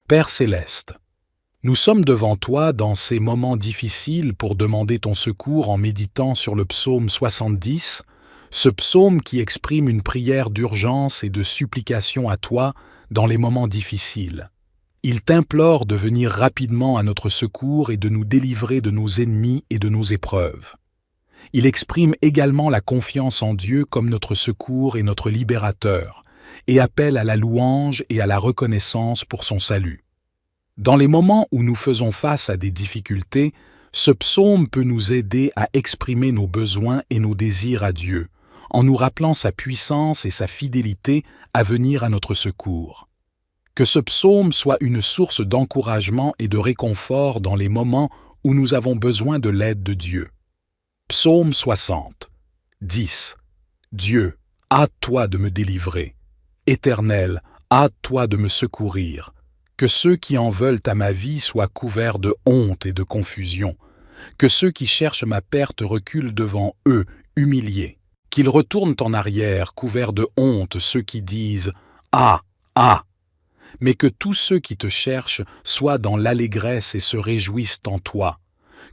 Père céleste, nous sommes devant toi dans ces moments difficiles pour demander ton secours en méditant sur le psaume 70, ce psaume qui exprime une prière d'urgence et de supplication à toi dans les moments difficiles. Il t'implore de venir rapidement à notre secours et de nous délivrer de nos ennemis et de nos épreuves. Il exprime également la confiance en Dieu comme notre secours et notre libérateur, et appelle à la louange et à la reconnaissance pour son salut. Dans les moments où nous faisons face à des difficultés, ce psaume peut nous aider à exprimer nos besoins et nos désirs à Dieu, en nous rappelant sa puissance et sa fidélité à venir à notre secours. Que ce psaume soit une source d'encouragement et de réconfort dans les moments où nous avons besoin de l'aide de Dieu. Psaume 60, 10. Dieu, hâte-toi de me délivrer. Éternel, hâte-toi de me secourir. Que ceux qui en veulent à ma vie soient couverts de honte et de confusion. Que ceux qui cherchent ma perte reculent devant eux, humiliés. Qu'ils retournent en arrière, couverts de honte, ceux qui disent « Ah, ah !» Mais que tous ceux qui te cherchent soient dans l'allégresse et se réjouissent en toi.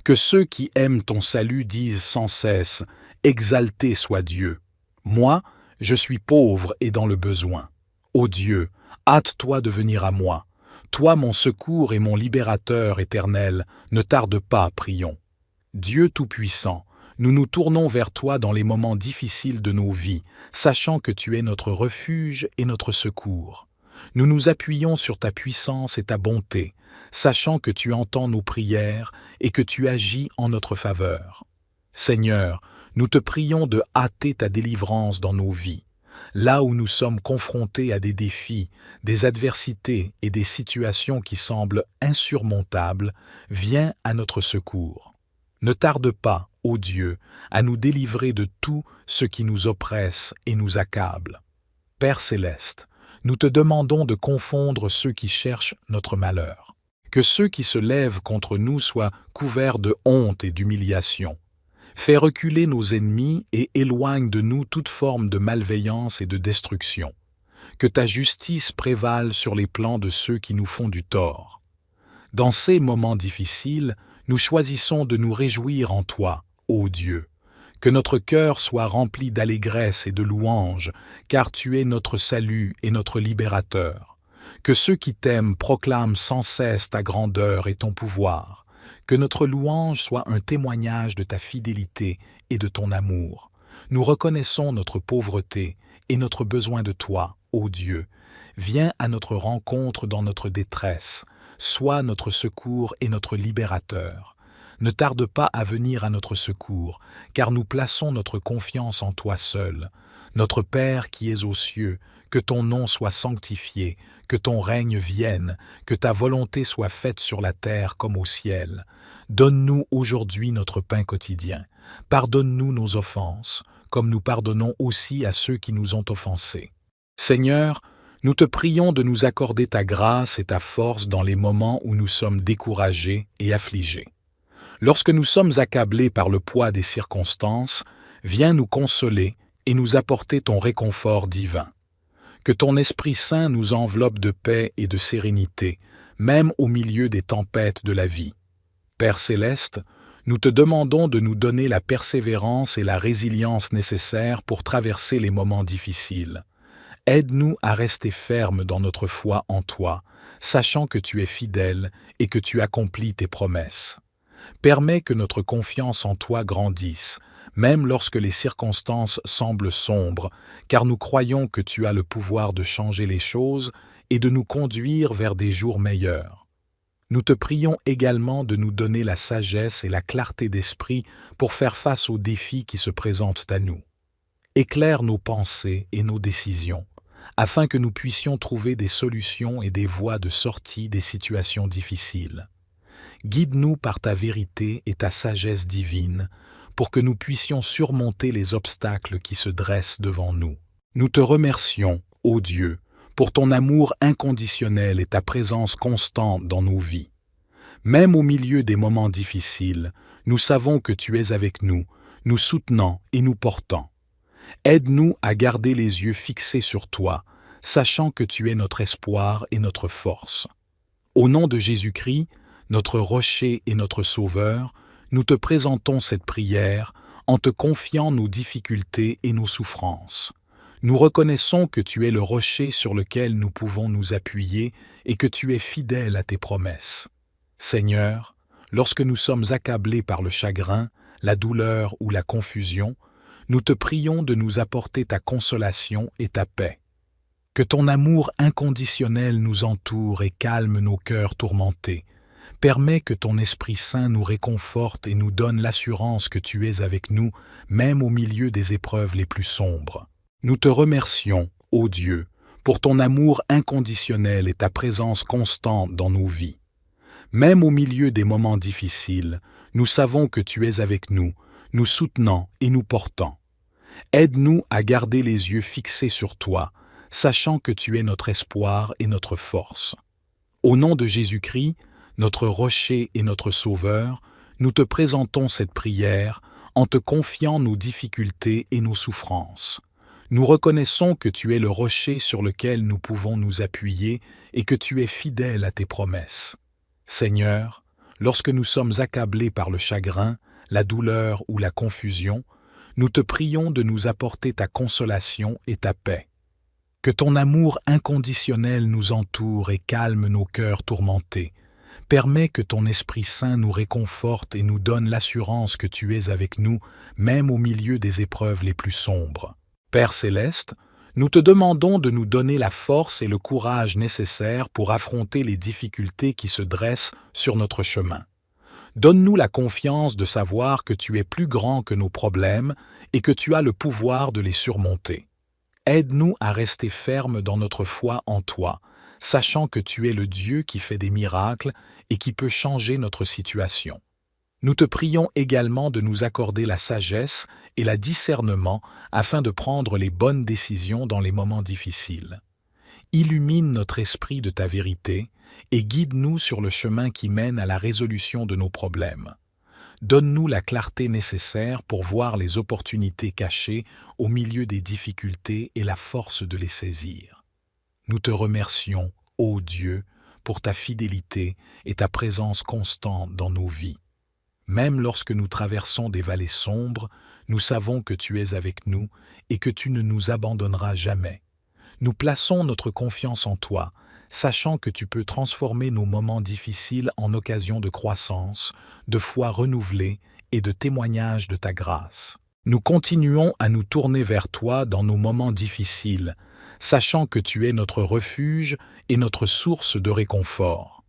Que ceux qui aiment ton salut disent sans cesse « Exalté soit Dieu !» Moi, je suis pauvre et dans le besoin. Ô Dieu, hâte-toi de venir à moi. Toi, mon secours et mon libérateur éternel, ne tarde pas, prions. Dieu Tout-Puissant, nous nous tournons vers toi dans les moments difficiles de nos vies, sachant que tu es notre refuge et notre secours. Nous nous appuyons sur ta puissance et ta bonté, sachant que tu entends nos prières et que tu agis en notre faveur. Seigneur, nous te prions de hâter ta délivrance dans nos vies. Là où nous sommes confrontés à des défis, des adversités et des situations qui semblent insurmontables, viens à notre secours. Ne tarde pas, ô Dieu, à nous délivrer de tout ce qui nous oppresse et nous accable. Père céleste, nous te demandons de confondre ceux qui cherchent notre malheur. Que ceux qui se lèvent contre nous soient couverts de honte et d'humiliation. Fais reculer nos ennemis et éloigne de nous toute forme de malveillance et de destruction. Que ta justice prévale sur les plans de ceux qui nous font du tort. Dans ces moments difficiles, nous choisissons de nous réjouir en toi, ô Dieu. Que notre cœur soit rempli d'allégresse et de louange, car tu es notre salut et notre libérateur. Que ceux qui t'aiment proclament sans cesse ta grandeur et ton pouvoir. Que notre louange soit un témoignage de ta fidélité et de ton amour. Nous reconnaissons notre pauvreté et notre besoin de toi, ô Dieu. Viens à notre rencontre dans notre détresse. Sois notre secours et notre libérateur. Ne tarde pas à venir à notre secours, car nous plaçons notre confiance en toi seul. Notre Père qui es aux cieux, que ton nom soit sanctifié, que ton règne vienne, que ta volonté soit faite sur la terre comme au ciel. Donne-nous aujourd'hui notre pain quotidien. Pardonne-nous nos offenses, comme nous pardonnons aussi à ceux qui nous ont offensés. Seigneur, nous te prions de nous accorder ta grâce et ta force dans les moments où nous sommes découragés et affligés. Lorsque nous sommes accablés par le poids des circonstances, viens nous consoler et nous apporter ton réconfort divin. Que ton Esprit Saint nous enveloppe de paix et de sérénité, même au milieu des tempêtes de la vie. Père céleste, nous te demandons de nous donner la persévérance et la résilience nécessaires pour traverser les moments difficiles. Aide-nous à rester fermes dans notre foi en toi, sachant que tu es fidèle et que tu accomplis tes promesses. Permets que notre confiance en toi grandisse, même lorsque les circonstances semblent sombres, car nous croyons que tu as le pouvoir de changer les choses et de nous conduire vers des jours meilleurs. Nous te prions également de nous donner la sagesse et la clarté d'esprit pour faire face aux défis qui se présentent à nous. Éclaire nos pensées et nos décisions, afin que nous puissions trouver des solutions et des voies de sortie des situations difficiles. Guide-nous par ta vérité et ta sagesse divine, pour que nous puissions surmonter les obstacles qui se dressent devant nous. Nous te remercions, ô Dieu, pour ton amour inconditionnel et ta présence constante dans nos vies. Même au milieu des moments difficiles, nous savons que tu es avec nous, nous soutenant et nous portant. Aide-nous à garder les yeux fixés sur toi, sachant que tu es notre espoir et notre force. Au nom de Jésus-Christ, notre rocher et notre sauveur, nous te présentons cette prière en te confiant nos difficultés et nos souffrances. Nous reconnaissons que tu es le rocher sur lequel nous pouvons nous appuyer et que tu es fidèle à tes promesses. Seigneur, lorsque nous sommes accablés par le chagrin, la douleur ou la confusion, nous te prions de nous apporter ta consolation et ta paix. Que ton amour inconditionnel nous entoure et calme nos cœurs tourmentés. Permets que ton Esprit Saint nous réconforte et nous donne l'assurance que tu es avec nous, même au milieu des épreuves les plus sombres. Nous te remercions, ô Dieu, pour ton amour inconditionnel et ta présence constante dans nos vies. Même au milieu des moments difficiles, nous savons que tu es avec nous, nous soutenant et nous portant. Aide-nous à garder les yeux fixés sur toi, sachant que tu es notre espoir et notre force. Au nom de Jésus-Christ, notre rocher et notre sauveur, nous te présentons cette prière en te confiant nos difficultés et nos souffrances. Nous reconnaissons que tu es le rocher sur lequel nous pouvons nous appuyer et que tu es fidèle à tes promesses. Seigneur, lorsque nous sommes accablés par le chagrin, la douleur ou la confusion, nous te prions de nous apporter ta consolation et ta paix. Que ton amour inconditionnel nous entoure et calme nos cœurs tourmentés. Permets que ton Esprit Saint nous réconforte et nous donne l'assurance que tu es avec nous, même au milieu des épreuves les plus sombres. Père céleste, nous te demandons de nous donner la force et le courage nécessaires pour affronter les difficultés qui se dressent sur notre chemin. Donne-nous la confiance de savoir que tu es plus grand que nos problèmes et que tu as le pouvoir de les surmonter. Aide-nous à rester fermes dans notre foi en toi, sachant que tu es le Dieu qui fait des miracles et qui peut changer notre situation. Nous te prions également de nous accorder la sagesse et le discernement afin de prendre les bonnes décisions dans les moments difficiles. Illumine notre esprit de ta vérité et guide-nous sur le chemin qui mène à la résolution de nos problèmes. Donne-nous la clarté nécessaire pour voir les opportunités cachées au milieu des difficultés et la force de les saisir. Nous te remercions, ô Dieu, pour ta fidélité et ta présence constante dans nos vies. Même lorsque nous traversons des vallées sombres, nous savons que tu es avec nous et que tu ne nous abandonneras jamais. Nous plaçons notre confiance en toi, sachant que tu peux transformer nos moments difficiles en occasion de croissance, de foi renouvelée et de témoignage de ta grâce. Nous continuons à nous tourner vers toi dans nos moments difficiles, sachant que tu es notre refuge et notre source de réconfort.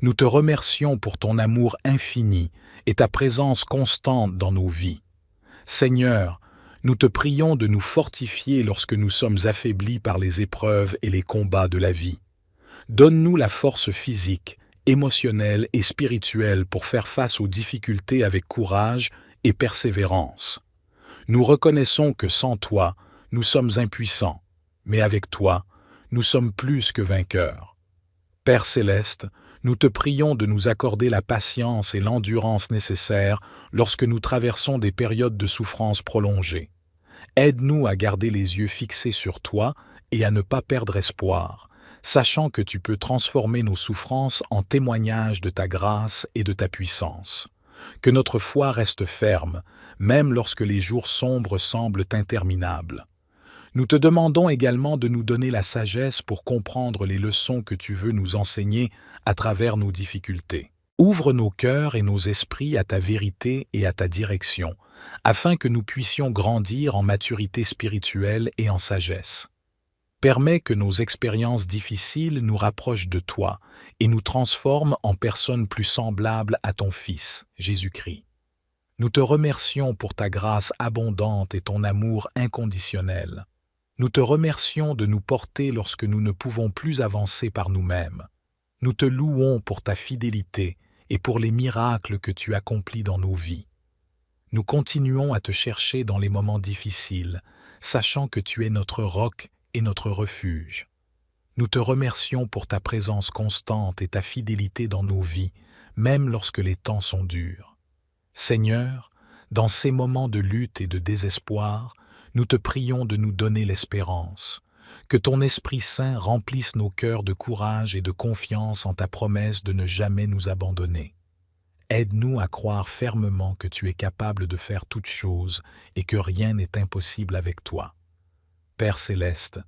Nous te remercions pour ton amour infini et ta présence constante dans nos vies. Seigneur, nous te prions de nous fortifier lorsque nous sommes affaiblis par les épreuves et les combats de la vie. Donne-nous la force physique, émotionnelle et spirituelle pour faire face aux difficultés avec courage et persévérance. Nous reconnaissons que sans toi, nous sommes impuissants, mais avec toi, nous sommes plus que vainqueurs. Père céleste, nous te prions de nous accorder la patience et l'endurance nécessaires lorsque nous traversons des périodes de souffrance prolongées. Aide-nous à garder les yeux fixés sur toi et à ne pas perdre espoir, sachant que tu peux transformer nos souffrances en témoignage de ta grâce et de ta puissance. Que notre foi reste ferme, même lorsque les jours sombres semblent interminables. Nous te demandons également de nous donner la sagesse pour comprendre les leçons que tu veux nous enseigner à travers nos difficultés. Ouvre nos cœurs et nos esprits à ta vérité et à ta direction, afin que nous puissions grandir en maturité spirituelle et en sagesse. Permets que nos expériences difficiles nous rapprochent de toi et nous transforment en personnes plus semblables à ton Fils, Jésus-Christ. Nous te remercions pour ta grâce abondante et ton amour inconditionnel. Nous te remercions de nous porter lorsque nous ne pouvons plus avancer par nous-mêmes. Nous te louons pour ta fidélité et pour les miracles que tu accomplis dans nos vies. Nous continuons à te chercher dans les moments difficiles, sachant que tu es notre roc et notre refuge. Nous te remercions pour ta présence constante et ta fidélité dans nos vies, même lorsque les temps sont durs. Seigneur, dans ces moments de lutte et de désespoir, nous te prions de nous donner l'espérance. Que ton Esprit Saint remplisse nos cœurs de courage et de confiance en ta promesse de ne jamais nous abandonner. Aide-nous à croire fermement que tu es capable de faire toutes choses et que rien n'est impossible avec toi. Père céleste,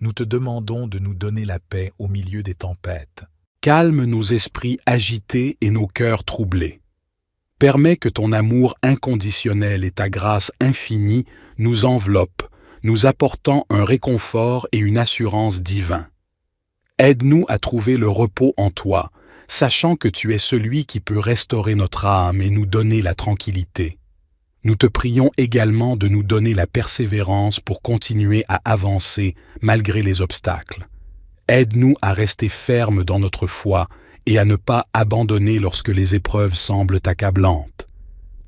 nous te demandons de nous donner la paix au milieu des tempêtes. Calme nos esprits agités et nos cœurs troublés. Permets que ton amour inconditionnel et ta grâce infinie nous enveloppent, nous apportant un réconfort et une assurance divins. Aide-nous à trouver le repos en toi, sachant que tu es celui qui peut restaurer notre âme et nous donner la tranquillité. Nous te prions également de nous donner la persévérance pour continuer à avancer malgré les obstacles. Aide-nous à rester fermes dans notre foi et à ne pas abandonner lorsque les épreuves semblent accablantes.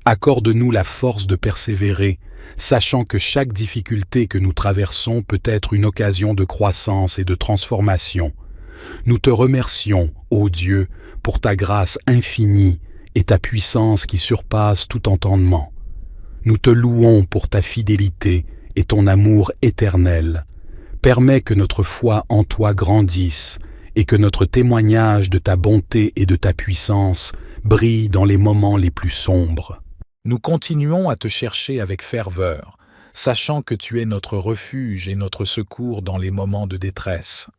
Accorde-nous la force de persévérer, sachant que chaque difficulté que nous traversons peut être une occasion de croissance et de transformation. Nous te remercions, ô Dieu, pour ta grâce infinie et ta puissance qui surpasse tout entendement. Nous te louons pour ta fidélité et ton amour éternel. Permets que notre foi en toi grandisse et que notre témoignage de ta bonté et de ta puissance brille dans les moments les plus sombres. Nous continuons à te chercher avec ferveur, sachant que tu es notre refuge et notre secours dans les moments de détresse.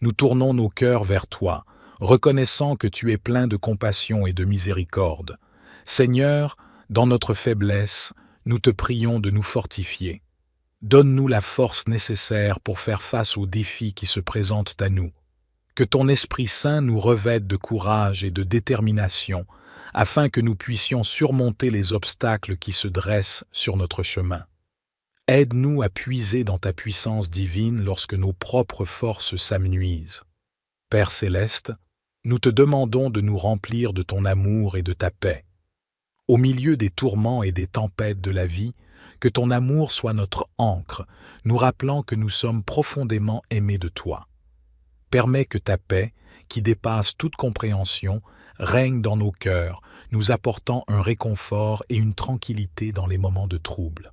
Nous tournons nos cœurs vers toi, reconnaissant que tu es plein de compassion et de miséricorde. Seigneur, dans notre faiblesse, nous te prions de nous fortifier. Donne-nous la force nécessaire pour faire face aux défis qui se présentent à nous. Que ton Esprit Saint nous revête de courage et de détermination, afin que nous puissions surmonter les obstacles qui se dressent sur notre chemin. Aide-nous à puiser dans ta puissance divine lorsque nos propres forces s'amenuisent. Père céleste, nous te demandons de nous remplir de ton amour et de ta paix. Au milieu des tourments et des tempêtes de la vie, que ton amour soit notre ancre, nous rappelant que nous sommes profondément aimés de toi. Permets que ta paix, qui dépasse toute compréhension, règne dans nos cœurs, nous apportant un réconfort et une tranquillité dans les moments de trouble.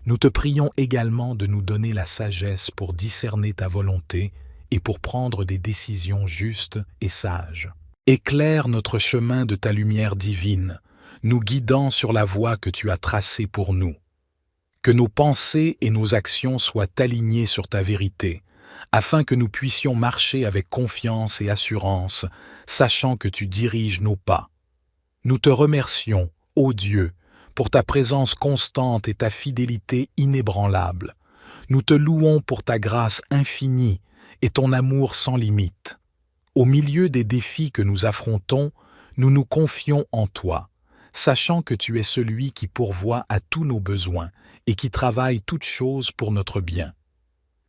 Nous te prions également de nous donner la sagesse pour discerner ta volonté et pour prendre des décisions justes et sages. Éclaire notre chemin de ta lumière divine, nous guidant sur la voie que tu as tracée pour nous. Que nos pensées et nos actions soient alignées sur ta vérité, afin que nous puissions marcher avec confiance et assurance, sachant que tu diriges nos pas. Nous te remercions, ô Dieu, pour ta présence constante et ta fidélité inébranlable. Nous te louons pour ta grâce infinie et ton amour sans limite. Au milieu des défis que nous affrontons, nous nous confions en toi, sachant que tu es celui qui pourvoit à tous nos besoins et qui travaille toutes choses pour notre bien.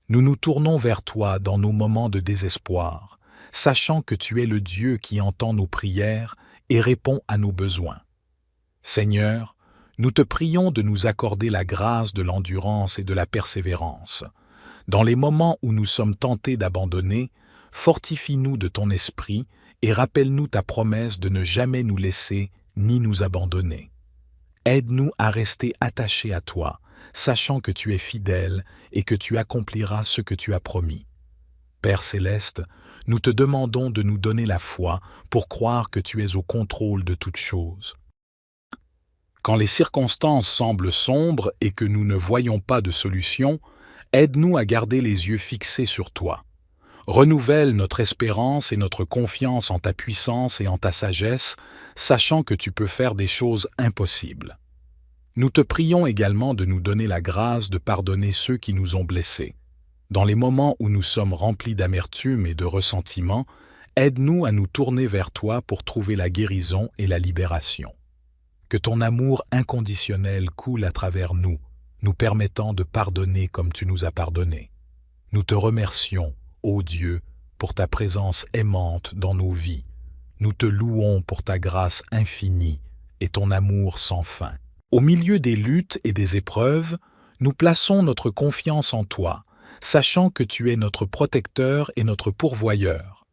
Nous nous tournons vers toi dans nos moments de désespoir, sachant que tu es le Dieu qui entend nos prières et répond à nos besoins. Seigneur, nous te prions de nous accorder la grâce de l'endurance et de la persévérance. Dans les moments où nous sommes tentés d'abandonner, fortifie-nous de ton esprit et rappelle-nous ta promesse de ne jamais nous laisser ni nous abandonner. Aide-nous à rester attachés à toi, sachant que tu es fidèle et que tu accompliras ce que tu as promis. Père céleste, nous te demandons de nous donner la foi pour croire que tu es au contrôle de toutes choses. Quand les circonstances semblent sombres et que nous ne voyons pas de solution, aide-nous à garder les yeux fixés sur toi. Renouvelle notre espérance et notre confiance en ta puissance et en ta sagesse, sachant que tu peux faire des choses impossibles. Nous te prions également de nous donner la grâce de pardonner ceux qui nous ont blessés. Dans les moments où nous sommes remplis d'amertume et de ressentiment, aide-nous à nous tourner vers toi pour trouver la guérison et la libération. Que ton amour inconditionnel coule à travers nous, nous permettant de pardonner comme tu nous as pardonné. Nous te remercions, ô Dieu, pour ta présence aimante dans nos vies. Nous te louons pour ta grâce infinie et ton amour sans fin. Au milieu des luttes et des épreuves, nous plaçons notre confiance en toi, sachant que tu es notre protecteur et notre pourvoyeur.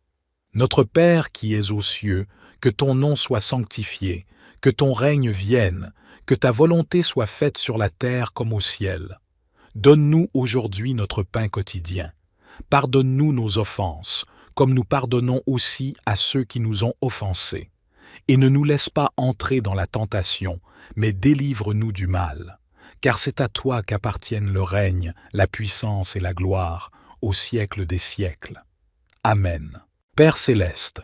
Notre Père qui es aux cieux, que ton nom soit sanctifié, que ton règne vienne, que ta volonté soit faite sur la terre comme au ciel. Donne-nous aujourd'hui notre pain quotidien. Pardonne-nous nos offenses, comme nous pardonnons aussi à ceux qui nous ont offensés. Et ne nous laisse pas entrer dans la tentation, mais délivre-nous du mal. Car c'est à toi qu'appartiennent le règne, la puissance et la gloire, au siècle des siècles. Amen. Père céleste,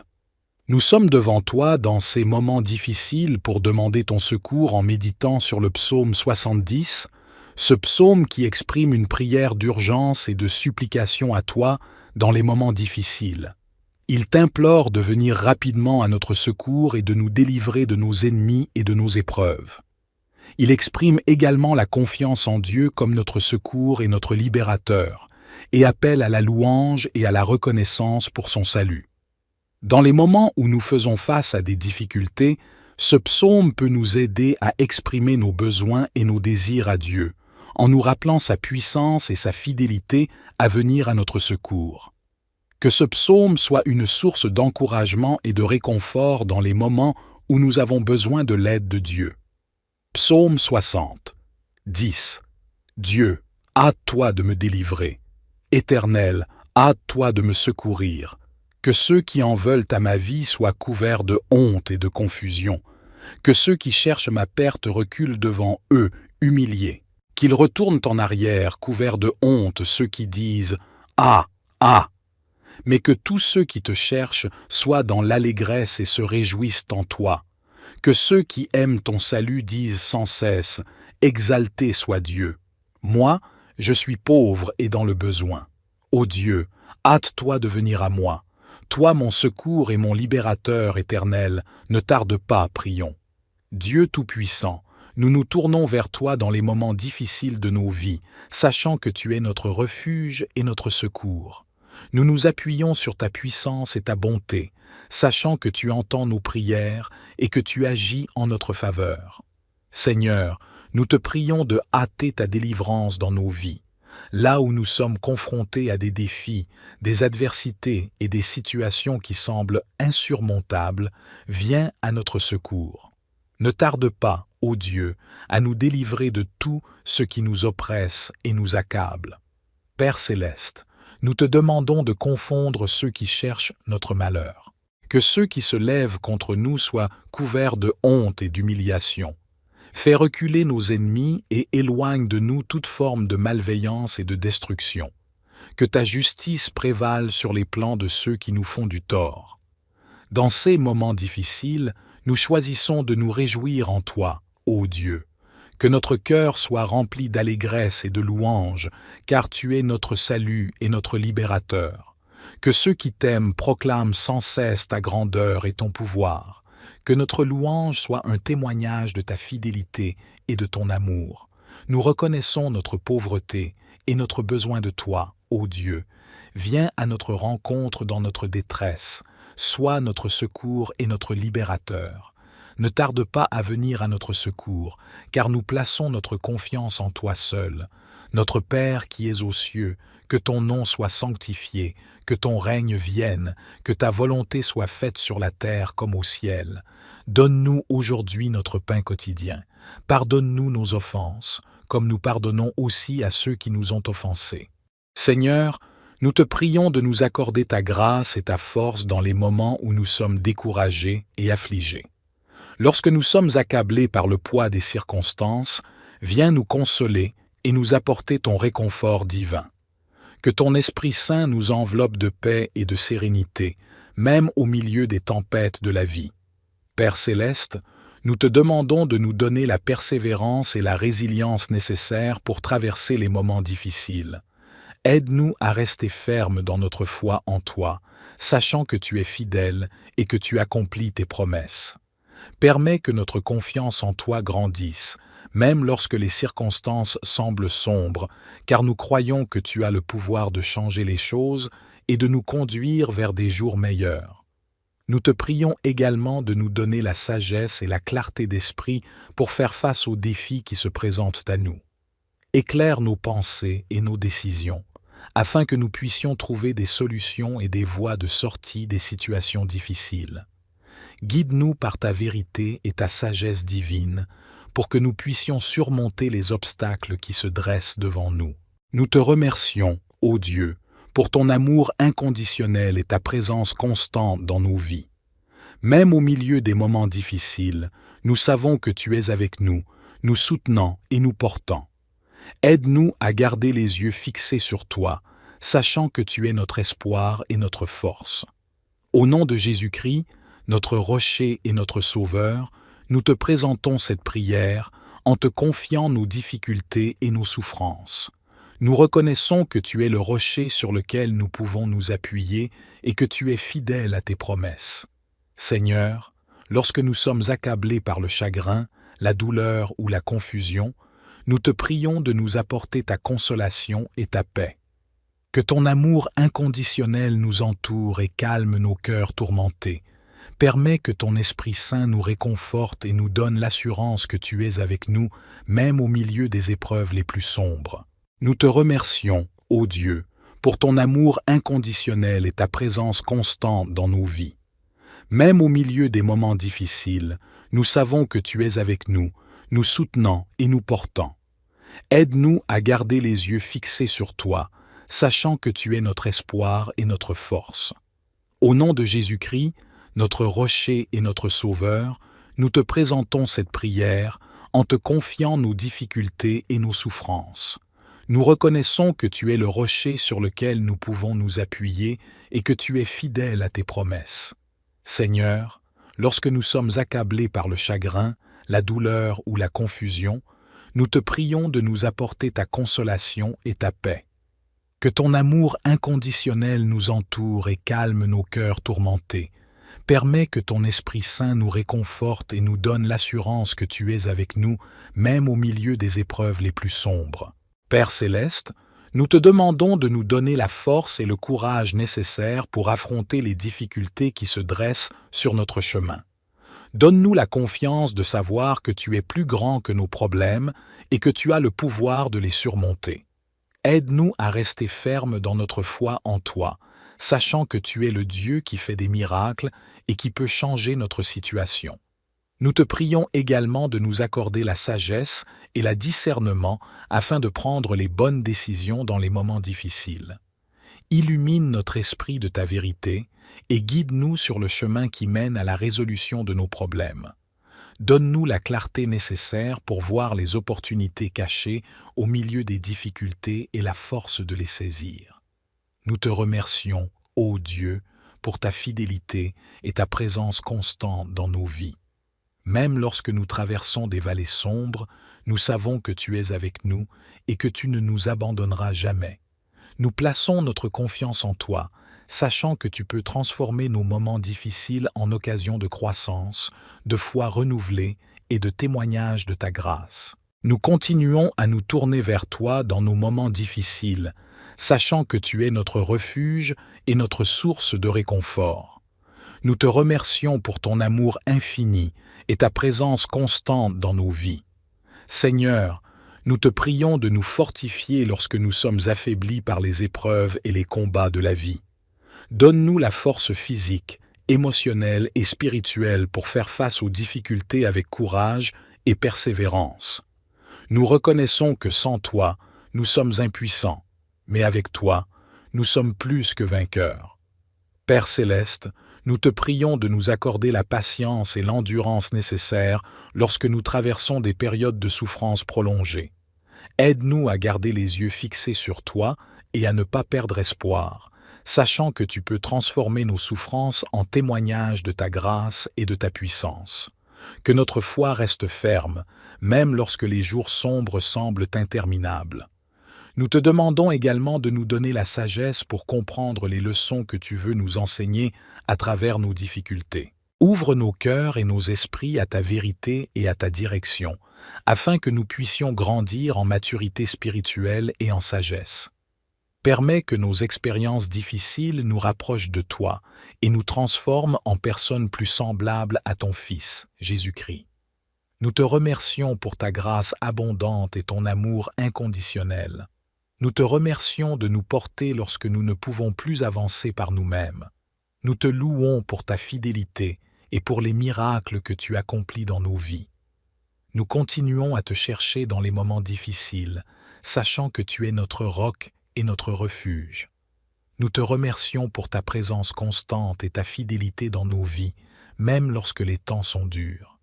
nous sommes devant toi dans ces moments difficiles pour demander ton secours en méditant sur le psaume 70, ce psaume qui exprime une prière d'urgence et de supplication à toi dans les moments difficiles. Il t'implore de venir rapidement à notre secours et de nous délivrer de nos ennemis et de nos épreuves. Il exprime également la confiance en Dieu comme notre secours et notre libérateur, et appelle à la louange et à la reconnaissance pour son salut. Dans les moments où nous faisons face à des difficultés, ce psaume peut nous aider à exprimer nos besoins et nos désirs à Dieu, en nous rappelant sa puissance et sa fidélité à venir à notre secours. Que ce psaume soit une source d'encouragement et de réconfort dans les moments où nous avons besoin de l'aide de Dieu. Psaume 60. 10. Dieu, hâte-toi de me délivrer. Éternel, hâte-toi de me secourir. Que ceux qui en veulent à ma vie soient couverts de honte et de confusion. Que ceux qui cherchent ma perte reculent devant eux, humiliés. Qu'ils retournent en arrière, couverts de honte, ceux qui disent « Ah, ah !» Mais que tous ceux qui te cherchent soient dans l'allégresse et se réjouissent en toi. Que ceux qui aiment ton salut disent sans cesse « Exalté soit Dieu ». Moi, je suis pauvre et dans le besoin. Ô Dieu, hâte-toi de venir à moi. Toi, mon secours et mon libérateur éternel, ne tarde pas, prions. Dieu Tout-Puissant, nous nous tournons vers toi dans les moments difficiles de nos vies, sachant que tu es notre refuge et notre secours. Nous nous appuyons sur ta puissance et ta bonté, sachant que tu entends nos prières et que tu agis en notre faveur. Seigneur, nous te prions de hâter ta délivrance dans nos vies. Là où nous sommes confrontés à des défis, des adversités et des situations qui semblent insurmontables, viens à notre secours. Ne tarde pas, ô Dieu, à nous délivrer de tout ce qui nous oppresse et nous accable. Père céleste, nous te demandons de confondre ceux qui cherchent notre malheur. Que ceux qui se lèvent contre nous soient couverts de honte et d'humiliation. Fais reculer nos ennemis et éloigne de nous toute forme de malveillance et de destruction. Que ta justice prévale sur les plans de ceux qui nous font du tort. Dans ces moments difficiles, nous choisissons de nous réjouir en toi, ô Dieu. Que notre cœur soit rempli d'allégresse et de louange, car tu es notre salut et notre libérateur. Que ceux qui t'aiment proclament sans cesse ta grandeur et ton pouvoir. Que notre louange soit un témoignage de ta fidélité et de ton amour. Nous reconnaissons notre pauvreté et notre besoin de toi, ô Dieu. Viens à notre rencontre dans notre détresse. Sois notre secours et notre libérateur. Ne tarde pas à venir à notre secours, car nous plaçons notre confiance en toi seul. Notre Père qui es aux cieux, que ton nom soit sanctifié, que ton règne vienne, que ta volonté soit faite sur la terre comme au ciel. Donne-nous aujourd'hui notre pain quotidien. Pardonne-nous nos offenses, comme nous pardonnons aussi à ceux qui nous ont offensés. Seigneur, nous te prions de nous accorder ta grâce et ta force dans les moments où nous sommes découragés et affligés. Lorsque nous sommes accablés par le poids des circonstances, viens nous consoler et nous apporter ton réconfort divin. Que ton Esprit Saint nous enveloppe de paix et de sérénité, même au milieu des tempêtes de la vie. Père céleste, nous te demandons de nous donner la persévérance et la résilience nécessaires pour traverser les moments difficiles. Aide-nous à rester fermes dans notre foi en toi, sachant que tu es fidèle et que tu accomplis tes promesses. Permets que notre confiance en toi grandisse, même lorsque les circonstances semblent sombres, car nous croyons que tu as le pouvoir de changer les choses et de nous conduire vers des jours meilleurs. Nous te prions également de nous donner la sagesse et la clarté d'esprit pour faire face aux défis qui se présentent à nous. Éclaire nos pensées et nos décisions, afin que nous puissions trouver des solutions et des voies de sortie des situations difficiles. Guide-nous par ta vérité et ta sagesse divine, pour que nous puissions surmonter les obstacles qui se dressent devant nous. Nous te remercions, ô Dieu, pour ton amour inconditionnel et ta présence constante dans nos vies. Même au milieu des moments difficiles, nous savons que tu es avec nous, nous soutenant et nous portant. Aide-nous à garder les yeux fixés sur toi, sachant que tu es notre espoir et notre force. Au nom de Jésus-Christ, notre rocher et notre sauveur, nous te présentons cette prière en te confiant nos difficultés et nos souffrances. Nous reconnaissons que tu es le rocher sur lequel nous pouvons nous appuyer et que tu es fidèle à tes promesses. Seigneur, lorsque nous sommes accablés par le chagrin, la douleur ou la confusion, nous te prions de nous apporter ta consolation et ta paix. Que ton amour inconditionnel nous entoure et calme nos cœurs tourmentés. Permets que ton Esprit Saint nous réconforte et nous donne l'assurance que tu es avec nous, même au milieu des épreuves les plus sombres. Nous te remercions, ô Dieu, pour ton amour inconditionnel et ta présence constante dans nos vies. Même au milieu des moments difficiles, nous savons que tu es avec nous, nous soutenant et nous portant. Aide-nous à garder les yeux fixés sur toi, sachant que tu es notre espoir et notre force. Au nom de Jésus-Christ, notre rocher et notre sauveur, nous te présentons cette prière en te confiant nos difficultés et nos souffrances. Nous reconnaissons que tu es le rocher sur lequel nous pouvons nous appuyer et que tu es fidèle à tes promesses. Seigneur, lorsque nous sommes accablés par le chagrin, la douleur ou la confusion, nous te prions de nous apporter ta consolation et ta paix. Que ton amour inconditionnel nous entoure et calme nos cœurs tourmentés. Permets que ton Esprit Saint nous réconforte et nous donne l'assurance que tu es avec nous, même au milieu des épreuves les plus sombres. Père céleste, nous te demandons de nous donner la force et le courage nécessaires pour affronter les difficultés qui se dressent sur notre chemin. Donne-nous la confiance de savoir que tu es plus grand que nos problèmes et que tu as le pouvoir de les surmonter. Aide-nous à rester fermes dans notre foi en toi, sachant que tu es le Dieu qui fait des miracles et qui peut changer notre situation. Nous te prions également de nous accorder la sagesse et le discernement afin de prendre les bonnes décisions dans les moments difficiles. Illumine notre esprit de ta vérité et guide-nous sur le chemin qui mène à la résolution de nos problèmes. Donne-nous la clarté nécessaire pour voir les opportunités cachées au milieu des difficultés et la force de les saisir. Nous te remercions, ô Dieu, pour ta fidélité et ta présence constante dans nos vies. Même lorsque nous traversons des vallées sombres, nous savons que tu es avec nous et que tu ne nous abandonneras jamais. Nous plaçons notre confiance en toi, sachant que tu peux transformer nos moments difficiles en occasion de croissance, de foi renouvelée et de témoignage de ta grâce. Nous continuons à nous tourner vers toi dans nos moments difficiles, sachant que tu es notre refuge et notre source de réconfort. Nous te remercions pour ton amour infini et ta présence constante dans nos vies. Seigneur, nous te prions de nous fortifier lorsque nous sommes affaiblis par les épreuves et les combats de la vie. Donne-nous la force physique, émotionnelle et spirituelle pour faire face aux difficultés avec courage et persévérance. Nous reconnaissons que sans toi, nous sommes impuissants, mais avec toi, nous sommes plus que vainqueurs. Père céleste, nous te prions de nous accorder la patience et l'endurance nécessaires lorsque nous traversons des périodes de souffrance prolongées. Aide-nous à garder les yeux fixés sur toi et à ne pas perdre espoir, sachant que tu peux transformer nos souffrances en témoignage de ta grâce et de ta puissance. Que notre foi reste ferme, même lorsque les jours sombres semblent interminables. Nous te demandons également de nous donner la sagesse pour comprendre les leçons que tu veux nous enseigner à travers nos difficultés. Ouvre nos cœurs et nos esprits à ta vérité et à ta direction, afin que nous puissions grandir en maturité spirituelle et en sagesse. Permets que nos expériences difficiles nous rapprochent de toi et nous transforment en personnes plus semblables à ton Fils, Jésus-Christ. Nous te remercions pour ta grâce abondante et ton amour inconditionnel. Nous te remercions de nous porter lorsque nous ne pouvons plus avancer par nous-mêmes. Nous te louons pour ta fidélité et pour les miracles que tu accomplis dans nos vies. Nous continuons à te chercher dans les moments difficiles, sachant que tu es notre roc et notre refuge. Nous te remercions pour ta présence constante et ta fidélité dans nos vies, même lorsque les temps sont durs.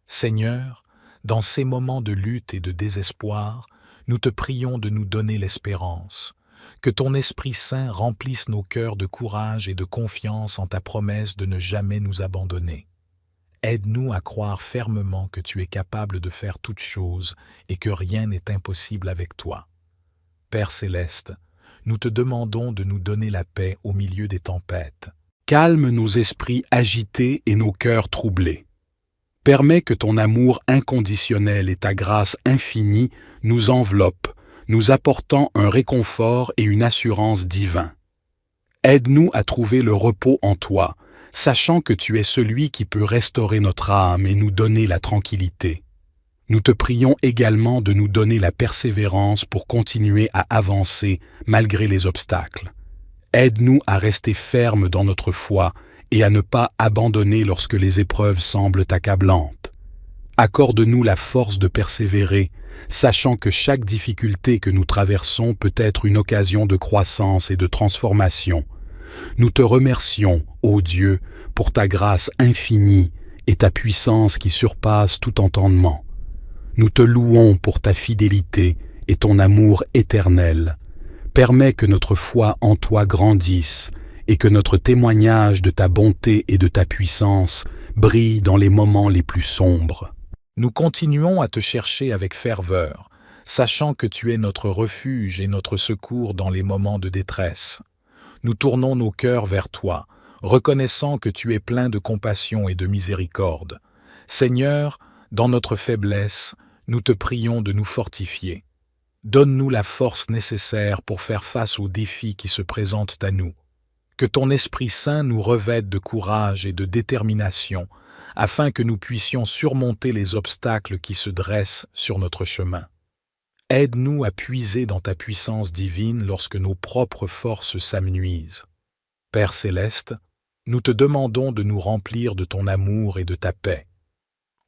Seigneur, dans ces moments de lutte et de désespoir, nous te prions de nous donner l'espérance. Que ton Esprit Saint remplisse nos cœurs de courage et de confiance en ta promesse de ne jamais nous abandonner. Aide-nous à croire fermement que tu es capable de faire toutes choses et que rien n'est impossible avec toi. Père céleste, nous te demandons de nous donner la paix au milieu des tempêtes. Calme nos esprits agités et nos cœurs troublés. Permets que ton amour inconditionnel et ta grâce infinie nous enveloppent, nous apportant un réconfort et une assurance divins. Aide-nous à trouver le repos en toi, sachant que tu es celui qui peut restaurer notre âme et nous donner la tranquillité. Nous te prions également de nous donner la persévérance pour continuer à avancer malgré les obstacles. Aide-nous à rester fermes dans notre foi et à ne pas abandonner lorsque les épreuves semblent accablantes. Accorde-nous la force de persévérer, sachant que chaque difficulté que nous traversons peut être une occasion de croissance et de transformation. Nous te remercions, ô Dieu, pour ta grâce infinie et ta puissance qui surpasse tout entendement. Nous te louons pour ta fidélité et ton amour éternel. Permets que notre foi en toi grandisse et que notre témoignage de ta bonté et de ta puissance brille dans les moments les plus sombres. Nous continuons à te chercher avec ferveur, sachant que tu es notre refuge et notre secours dans les moments de détresse. Nous tournons nos cœurs vers toi, reconnaissant que tu es plein de compassion et de miséricorde. Seigneur, dans notre faiblesse, nous te prions de nous fortifier. Donne-nous la force nécessaire pour faire face aux défis qui se présentent à nous. Que ton Esprit Saint nous revête de courage et de détermination, afin que nous puissions surmonter les obstacles qui se dressent sur notre chemin. Aide-nous à puiser dans ta puissance divine lorsque nos propres forces s'amenuisent. Père céleste, nous te demandons de nous remplir de ton amour et de ta paix.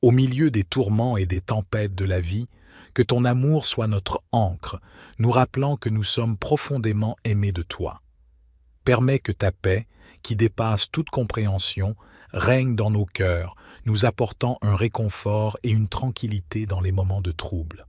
Au milieu des tourments et des tempêtes de la vie, que ton amour soit notre ancre, nous rappelant que nous sommes profondément aimés de toi. Permets que ta paix, qui dépasse toute compréhension, règne dans nos cœurs, nous apportant un réconfort et une tranquillité dans les moments de trouble.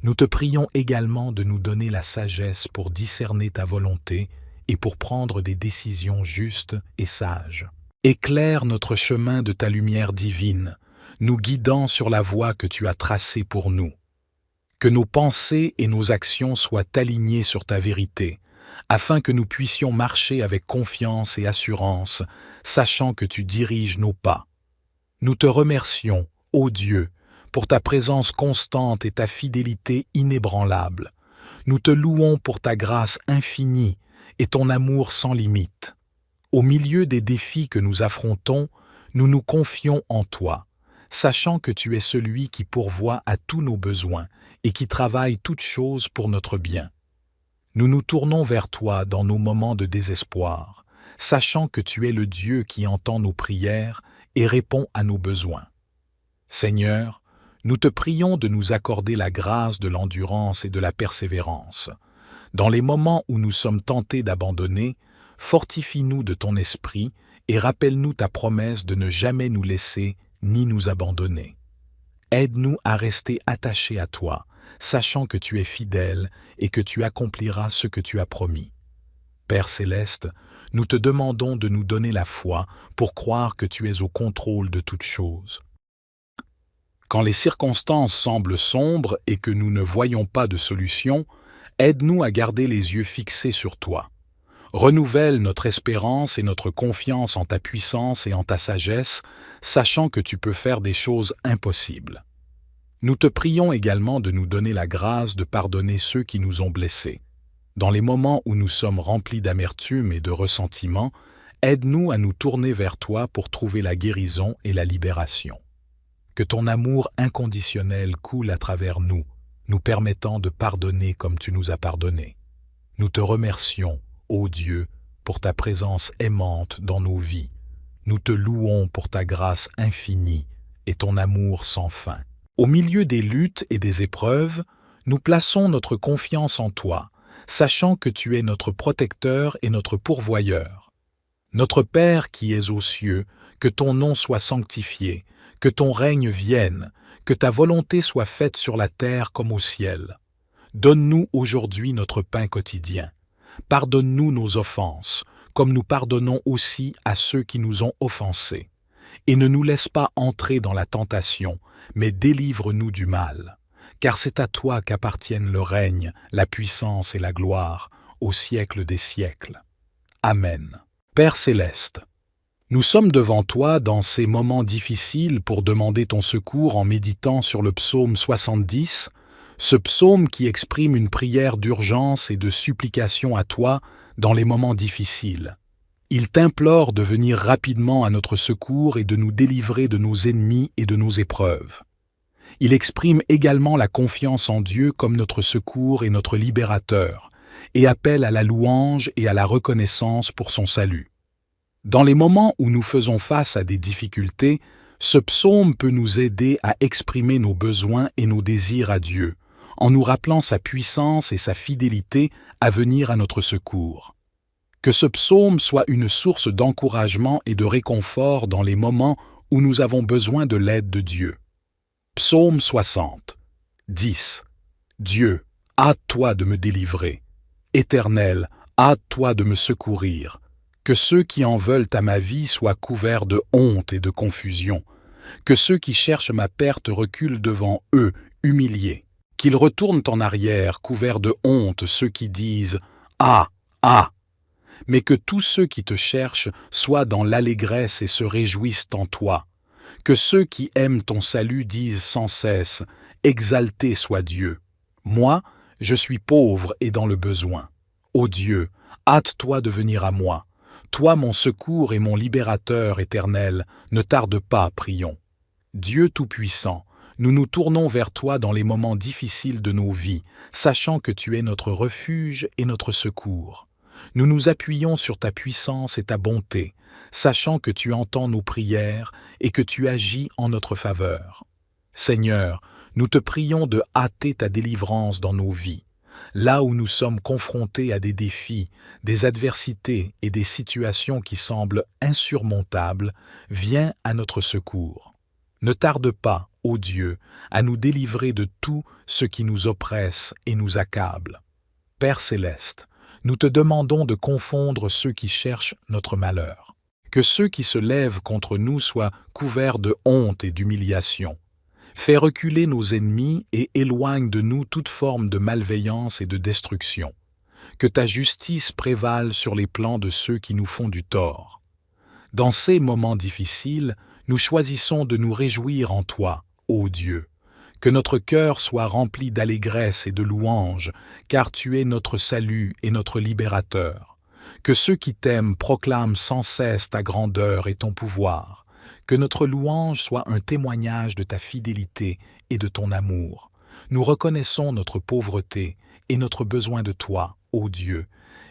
Nous te prions également de nous donner la sagesse pour discerner ta volonté et pour prendre des décisions justes et sages. Éclaire notre chemin de ta lumière divine, nous guidant sur la voie que tu as tracée pour nous. Que nos pensées et nos actions soient alignées sur ta vérité, afin que nous puissions marcher avec confiance et assurance, sachant que tu diriges nos pas. Nous te remercions, ô Dieu, pour ta présence constante et ta fidélité inébranlable. Nous te louons pour ta grâce infinie et ton amour sans limite. Au milieu des défis que nous affrontons, nous nous confions en toi, sachant que tu es celui qui pourvoit à tous nos besoins et qui travaille toutes choses pour notre bien. Nous nous tournons vers toi dans nos moments de désespoir, sachant que tu es le Dieu qui entend nos prières et répond à nos besoins. Seigneur, nous te prions de nous accorder la grâce de l'endurance et de la persévérance. Dans les moments où nous sommes tentés d'abandonner, fortifie-nous de ton esprit et rappelle-nous ta promesse de ne jamais nous laisser ni nous abandonner. Aide-nous à rester attachés à toi, sachant que tu es fidèle et que tu accompliras ce que tu as promis. Père céleste, nous te demandons de nous donner la foi pour croire que tu es au contrôle de toutes choses. Quand les circonstances semblent sombres et que nous ne voyons pas de solution, aide-nous à garder les yeux fixés sur toi. Renouvelle notre espérance et notre confiance en ta puissance et en ta sagesse, sachant que tu peux faire des choses impossibles. Nous te prions également de nous donner la grâce de pardonner ceux qui nous ont blessés. Dans les moments où nous sommes remplis d'amertume et de ressentiment, aide-nous à nous tourner vers toi pour trouver la guérison et la libération. Que ton amour inconditionnel coule à travers nous, nous permettant de pardonner comme tu nous as pardonné. Nous te remercions, ô Dieu, pour ta présence aimante dans nos vies. Nous te louons pour ta grâce infinie et ton amour sans fin. Au milieu des luttes et des épreuves, nous plaçons notre confiance en toi, sachant que tu es notre protecteur et notre pourvoyeur. Notre Père qui es aux cieux, que ton nom soit sanctifié, que ton règne vienne, que ta volonté soit faite sur la terre comme au ciel. Donne-nous aujourd'hui notre pain quotidien. Pardonne-nous nos offenses, comme nous pardonnons aussi à ceux qui nous ont offensés. Et ne nous laisse pas entrer dans la tentation, mais délivre-nous du mal. Car c'est à toi qu'appartiennent le règne, la puissance et la gloire, au siècle des siècles. Amen. Père céleste, nous sommes devant toi dans ces moments difficiles pour demander ton secours en méditant sur le psaume 70, ce psaume qui exprime une prière d'urgence et de supplication à toi dans les moments difficiles. Il t'implore de venir rapidement à notre secours et de nous délivrer de nos ennemis et de nos épreuves. Il exprime également la confiance en Dieu comme notre secours et notre libérateur, et appelle à la louange et à la reconnaissance pour son salut. Dans les moments où nous faisons face à des difficultés, ce psaume peut nous aider à exprimer nos besoins et nos désirs à Dieu, en nous rappelant sa puissance et sa fidélité à venir à notre secours. Que ce psaume soit une source d'encouragement et de réconfort dans les moments où nous avons besoin de l'aide de Dieu. Psaume 60. 10. Dieu, hâte-toi de me délivrer. Éternel, hâte-toi de me secourir. Que ceux qui en veulent à ma vie soient couverts de honte et de confusion. Que ceux qui cherchent ma perte reculent devant eux, humiliés. Qu'ils retournent en arrière, couverts de honte, ceux qui disent « Ah, ah !» Mais que tous ceux qui te cherchent soient dans l'allégresse et se réjouissent en toi. Que ceux qui aiment ton salut disent sans cesse « Exalté soit Dieu !» Moi, je suis pauvre et dans le besoin. Ô Dieu, hâte-toi de venir à moi. Toi, mon secours et mon libérateur éternel, ne tarde pas, prions. Dieu Tout-Puissant, nous nous tournons vers toi dans les moments difficiles de nos vies, sachant que tu es notre refuge et notre secours. Nous nous appuyons sur ta puissance et ta bonté, sachant que tu entends nos prières et que tu agis en notre faveur. Seigneur, nous te prions de hâter ta délivrance dans nos vies. Là où nous sommes confrontés à des défis, des adversités et des situations qui semblent insurmontables, viens à notre secours. Ne tarde pas, ô Dieu, à nous délivrer de tout ce qui nous oppresse et nous accable. Père céleste, nous te demandons de confondre ceux qui cherchent notre malheur. Que ceux qui se lèvent contre nous soient couverts de honte et d'humiliation. Fais reculer nos ennemis et éloigne de nous toute forme de malveillance et de destruction. Que ta justice prévale sur les plans de ceux qui nous font du tort. Dans ces moments difficiles, nous choisissons de nous réjouir en toi, ô Dieu. Que notre cœur soit rempli d'allégresse et de louange, car tu es notre salut et notre libérateur. Que ceux qui t'aiment proclament sans cesse ta grandeur et ton pouvoir. Que notre louange soit un témoignage de ta fidélité et de ton amour. Nous reconnaissons notre pauvreté et notre besoin de toi, ô Dieu.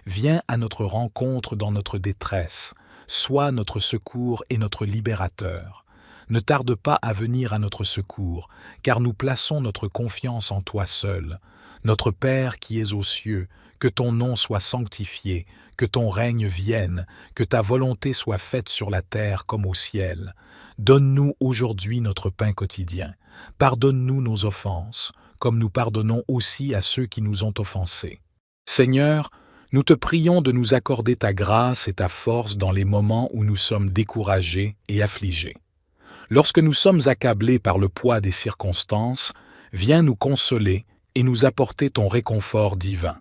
Viens à notre rencontre dans notre détresse. Sois notre secours et notre libérateur. Ne tarde pas à venir à notre secours, car nous plaçons notre confiance en toi seul. Notre Père qui es aux cieux, que ton nom soit sanctifié, que ton règne vienne, que ta volonté soit faite sur la terre comme au ciel. Donne-nous aujourd'hui notre pain quotidien. Pardonne-nous nos offenses, comme nous pardonnons aussi à ceux qui nous ont offensés. Seigneur, nous te prions de nous accorder ta grâce et ta force dans les moments où nous sommes découragés et affligés. Lorsque nous sommes accablés par le poids des circonstances, viens nous consoler et nous apporter ton réconfort divin.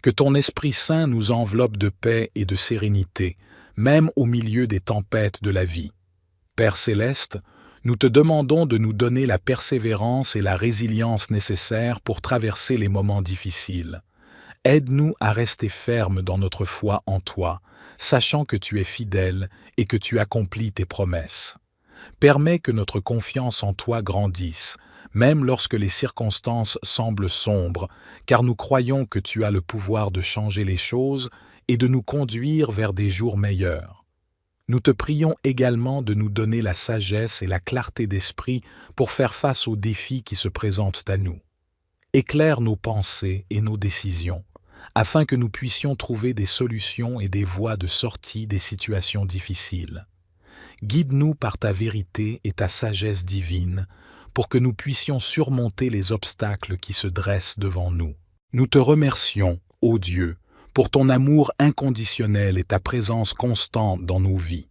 Que ton Esprit Saint nous enveloppe de paix et de sérénité, même au milieu des tempêtes de la vie. Père céleste, nous te demandons de nous donner la persévérance et la résilience nécessaires pour traverser les moments difficiles. Aide-nous à rester fermes dans notre foi en toi, sachant que tu es fidèle et que tu accomplis tes promesses. Permets que notre confiance en toi grandisse, même lorsque les circonstances semblent sombres, car nous croyons que tu as le pouvoir de changer les choses et de nous conduire vers des jours meilleurs. Nous te prions également de nous donner la sagesse et la clarté d'esprit pour faire face aux défis qui se présentent à nous. Éclaire nos pensées et nos décisions, afin que nous puissions trouver des solutions et des voies de sortie des situations difficiles. Guide-nous par ta vérité et ta sagesse divine, pour que nous puissions surmonter les obstacles qui se dressent devant nous. Nous te remercions, ô Dieu, pour ton amour inconditionnel et ta présence constante dans nos vies.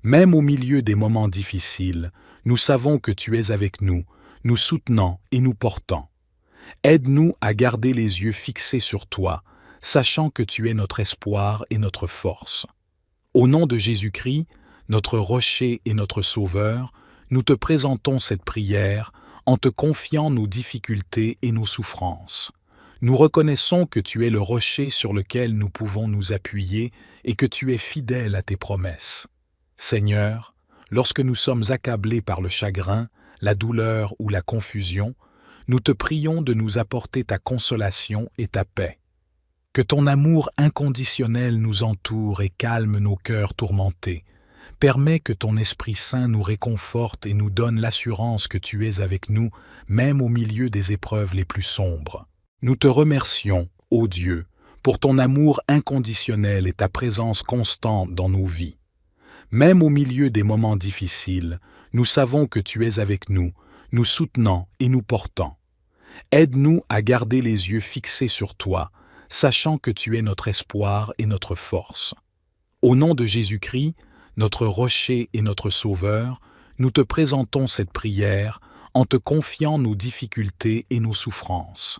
Même au milieu des moments difficiles, nous savons que tu es avec nous, nous soutenant et nous portant. Aide-nous à garder les yeux fixés sur toi, sachant que tu es notre espoir et notre force. Au nom de Jésus-Christ, notre rocher et notre sauveur, nous te présentons cette prière en te confiant nos difficultés et nos souffrances. Nous reconnaissons que tu es le rocher sur lequel nous pouvons nous appuyer et que tu es fidèle à tes promesses. Seigneur, lorsque nous sommes accablés par le chagrin, la douleur ou la confusion, nous te prions de nous apporter ta consolation et ta paix. Que ton amour inconditionnel nous entoure et calme nos cœurs tourmentés. Permets que ton Esprit Saint nous réconforte et nous donne l'assurance que tu es avec nous, même au milieu des épreuves les plus sombres. Nous te remercions, ô Dieu, pour ton amour inconditionnel et ta présence constante dans nos vies. Même au milieu des moments difficiles, nous savons que tu es avec nous, nous soutenant et nous portant. Aide-nous à garder les yeux fixés sur toi, sachant que tu es notre espoir et notre force. Au nom de Jésus-Christ, notre rocher et notre sauveur, nous te présentons cette prière en te confiant nos difficultés et nos souffrances.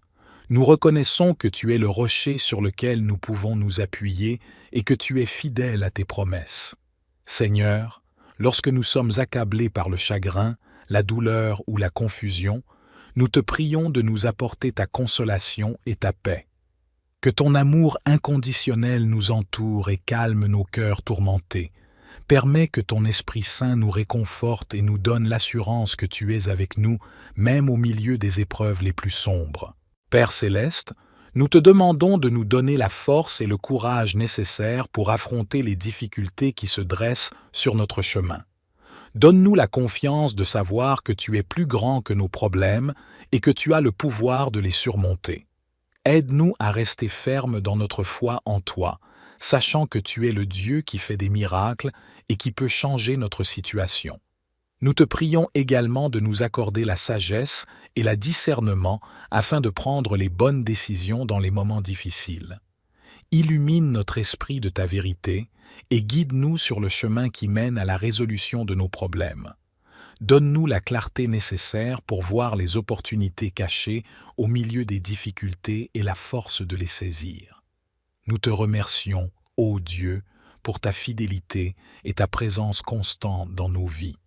Nous reconnaissons que tu es le rocher sur lequel nous pouvons nous appuyer et que tu es fidèle à tes promesses. Seigneur, lorsque nous sommes accablés par le chagrin, la douleur ou la confusion, nous te prions de nous apporter ta consolation et ta paix. Que ton amour inconditionnel nous entoure et calme nos cœurs tourmentés. Permets que ton Esprit Saint nous réconforte et nous donne l'assurance que tu es avec nous, même au milieu des épreuves les plus sombres. Père céleste, nous te demandons de nous donner la force et le courage nécessaires pour affronter les difficultés qui se dressent sur notre chemin. Donne-nous la confiance de savoir que tu es plus grand que nos problèmes et que tu as le pouvoir de les surmonter. Aide-nous à rester fermes dans notre foi en toi, sachant que tu es le Dieu qui fait des miracles et qui peut changer notre situation. Nous te prions également de nous accorder la sagesse et le discernement afin de prendre les bonnes décisions dans les moments difficiles. Illumine notre esprit de ta vérité et guide-nous sur le chemin qui mène à la résolution de nos problèmes. Donne-nous la clarté nécessaire pour voir les opportunités cachées au milieu des difficultés et la force de les saisir. Nous te remercions, ô Dieu, pour ta fidélité et ta présence constante dans nos vies.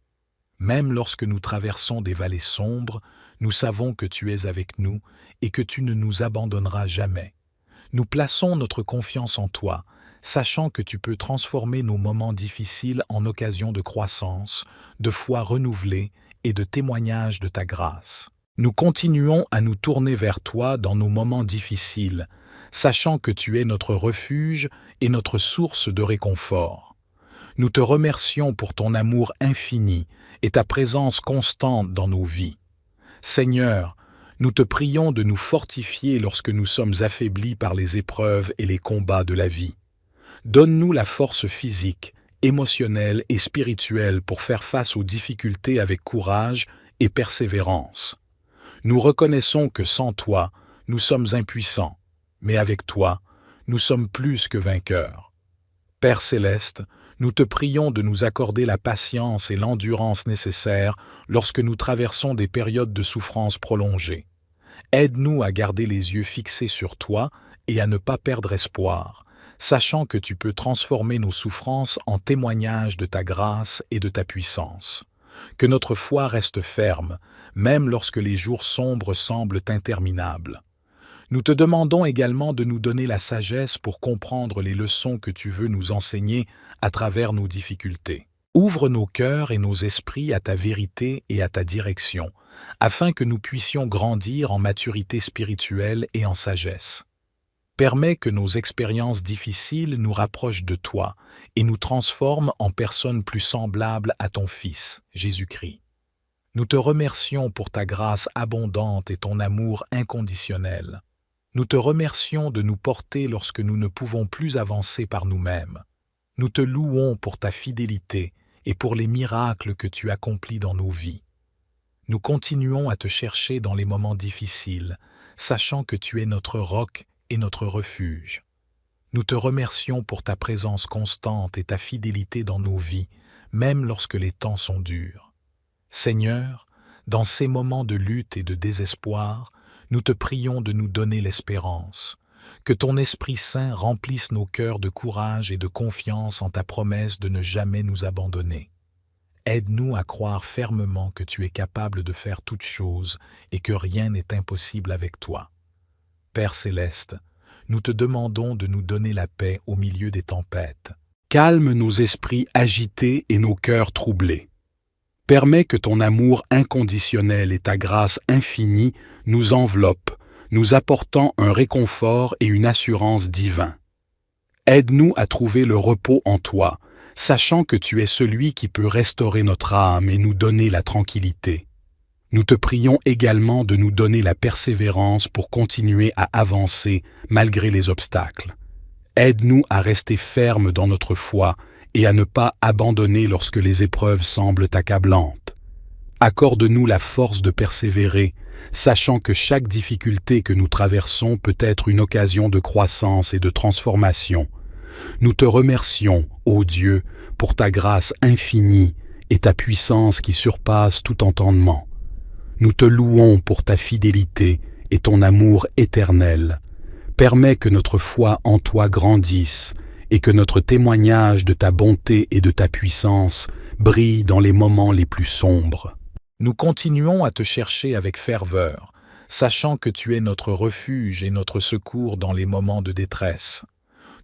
Même lorsque nous traversons des vallées sombres, nous savons que tu es avec nous et que tu ne nous abandonneras jamais. Nous plaçons notre confiance en toi, sachant que tu peux transformer nos moments difficiles en occasion de croissance, de foi renouvelée et de témoignage de ta grâce. Nous continuons à nous tourner vers toi dans nos moments difficiles, sachant que tu es notre refuge et notre source de réconfort. Nous te remercions pour ton amour infini et ta présence constante dans nos vies. Seigneur, nous te prions de nous fortifier lorsque nous sommes affaiblis par les épreuves et les combats de la vie. Donne-nous la force physique, émotionnelle et spirituelle pour faire face aux difficultés avec courage et persévérance. Nous reconnaissons que sans toi, nous sommes impuissants, mais avec toi, nous sommes plus que vainqueurs. Père céleste, nous te prions de nous accorder la patience et l'endurance nécessaires lorsque nous traversons des périodes de souffrance prolongées. Aide-nous à garder les yeux fixés sur toi et à ne pas perdre espoir, sachant que tu peux transformer nos souffrances en témoignage de ta grâce et de ta puissance. Que notre foi reste ferme, même lorsque les jours sombres semblent interminables. Nous te demandons également de nous donner la sagesse pour comprendre les leçons que tu veux nous enseigner à travers nos difficultés. Ouvre nos cœurs et nos esprits à ta vérité et à ta direction, afin que nous puissions grandir en maturité spirituelle et en sagesse. Permets que nos expériences difficiles nous rapprochent de toi et nous transforment en personnes plus semblables à ton Fils, Jésus-Christ. Nous te remercions pour ta grâce abondante et ton amour inconditionnel. Nous te remercions de nous porter lorsque nous ne pouvons plus avancer par nous-mêmes. Nous te louons pour ta fidélité et pour les miracles que tu accomplis dans nos vies. Nous continuons à te chercher dans les moments difficiles, sachant que tu es notre roc et notre refuge. Nous te remercions pour ta présence constante et ta fidélité dans nos vies, même lorsque les temps sont durs. Seigneur, dans ces moments de lutte et de désespoir, nous te prions de nous donner l'espérance. Que ton Esprit Saint remplisse nos cœurs de courage et de confiance en ta promesse de ne jamais nous abandonner. Aide-nous à croire fermement que tu es capable de faire toutes choses et que rien n'est impossible avec toi. Père céleste, nous te demandons de nous donner la paix au milieu des tempêtes. Calme nos esprits agités et nos cœurs troublés. Permets que ton amour inconditionnel et ta grâce infinie nous enveloppent, nous apportant un réconfort et une assurance divins. Aide-nous à trouver le repos en toi, sachant que tu es celui qui peut restaurer notre âme et nous donner la tranquillité. Nous te prions également de nous donner la persévérance pour continuer à avancer malgré les obstacles. Aide-nous à rester fermes dans notre foi et à ne pas abandonner lorsque les épreuves semblent accablantes. Accorde-nous la force de persévérer, sachant que chaque difficulté que nous traversons peut être une occasion de croissance et de transformation. Nous te remercions, ô Dieu, pour ta grâce infinie et ta puissance qui surpasse tout entendement. Nous te louons pour ta fidélité et ton amour éternel. Permets que notre foi en toi grandisse et que notre témoignage de ta bonté et de ta puissance brille dans les moments les plus sombres. Nous continuons à te chercher avec ferveur, sachant que tu es notre refuge et notre secours dans les moments de détresse.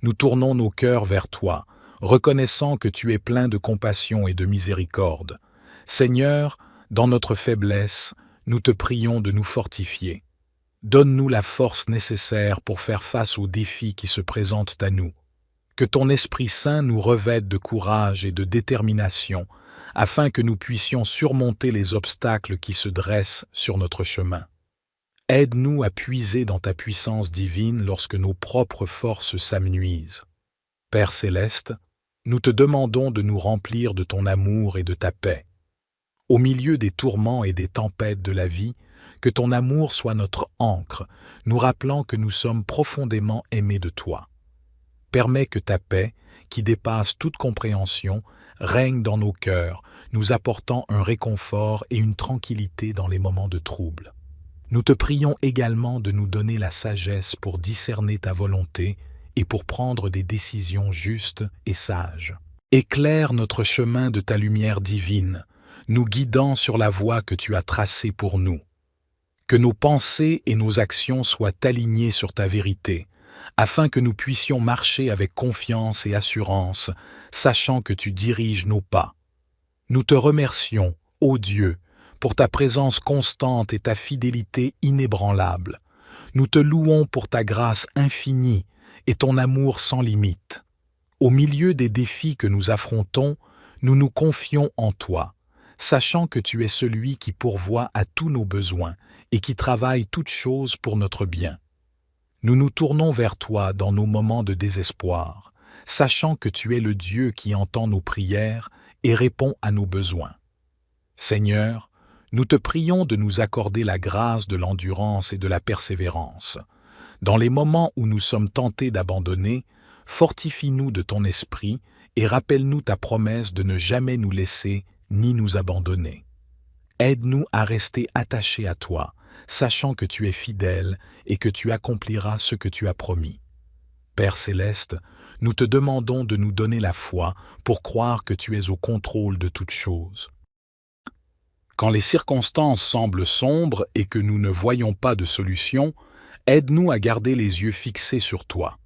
Nous tournons nos cœurs vers toi, reconnaissant que tu es plein de compassion et de miséricorde. Seigneur, dans notre faiblesse, nous te prions de nous fortifier. Donne-nous la force nécessaire pour faire face aux défis qui se présentent à nous. Que ton Esprit Saint nous revête de courage et de détermination, afin que nous puissions surmonter les obstacles qui se dressent sur notre chemin. Aide-nous à puiser dans ta puissance divine lorsque nos propres forces s'amenuisent. Père céleste, nous te demandons de nous remplir de ton amour et de ta paix. Au milieu des tourments et des tempêtes de la vie, que ton amour soit notre ancre, nous rappelant que nous sommes profondément aimés de toi. Permets que ta paix, qui dépasse toute compréhension, règne dans nos cœurs, nous apportant un réconfort et une tranquillité dans les moments de trouble. Nous te prions également de nous donner la sagesse pour discerner ta volonté et pour prendre des décisions justes et sages. Éclaire notre chemin de ta lumière divine, nous guidant sur la voie que tu as tracée pour nous. Que nos pensées et nos actions soient alignées sur ta vérité, afin que nous puissions marcher avec confiance et assurance, sachant que tu diriges nos pas. Nous te remercions, ô Dieu, pour ta présence constante et ta fidélité inébranlable. Nous te louons pour ta grâce infinie et ton amour sans limite. Au milieu des défis que nous affrontons, nous nous confions en toi, sachant que tu es celui qui pourvoit à tous nos besoins et qui travaille toutes choses pour notre bien. Nous nous tournons vers toi dans nos moments de désespoir, sachant que tu es le Dieu qui entend nos prières et répond à nos besoins. Seigneur, nous te prions de nous accorder la grâce de l'endurance et de la persévérance. Dans les moments où nous sommes tentés d'abandonner, fortifie-nous de ton esprit et rappelle-nous ta promesse de ne jamais nous laisser ni nous abandonner. Aide-nous à rester attachés à toi, sachant que tu es fidèle et que tu accompliras ce que tu as promis. Père céleste, nous te demandons de nous donner la foi pour croire que tu es au contrôle de toutes choses. Quand les circonstances semblent sombres et que nous ne voyons pas de solution, aide-nous à garder les yeux fixés sur toi.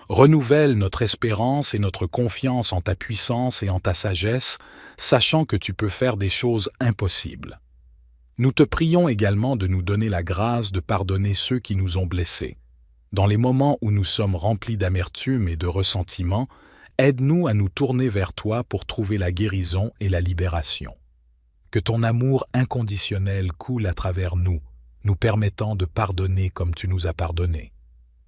Renouvelle notre espérance et notre confiance en ta puissance et en ta sagesse, sachant que tu peux faire des choses impossibles. Nous te prions également de nous donner la grâce de pardonner ceux qui nous ont blessés. Dans les moments où nous sommes remplis d'amertume et de ressentiment, aide-nous à nous tourner vers toi pour trouver la guérison et la libération. Que ton amour inconditionnel coule à travers nous, nous permettant de pardonner comme tu nous as pardonné.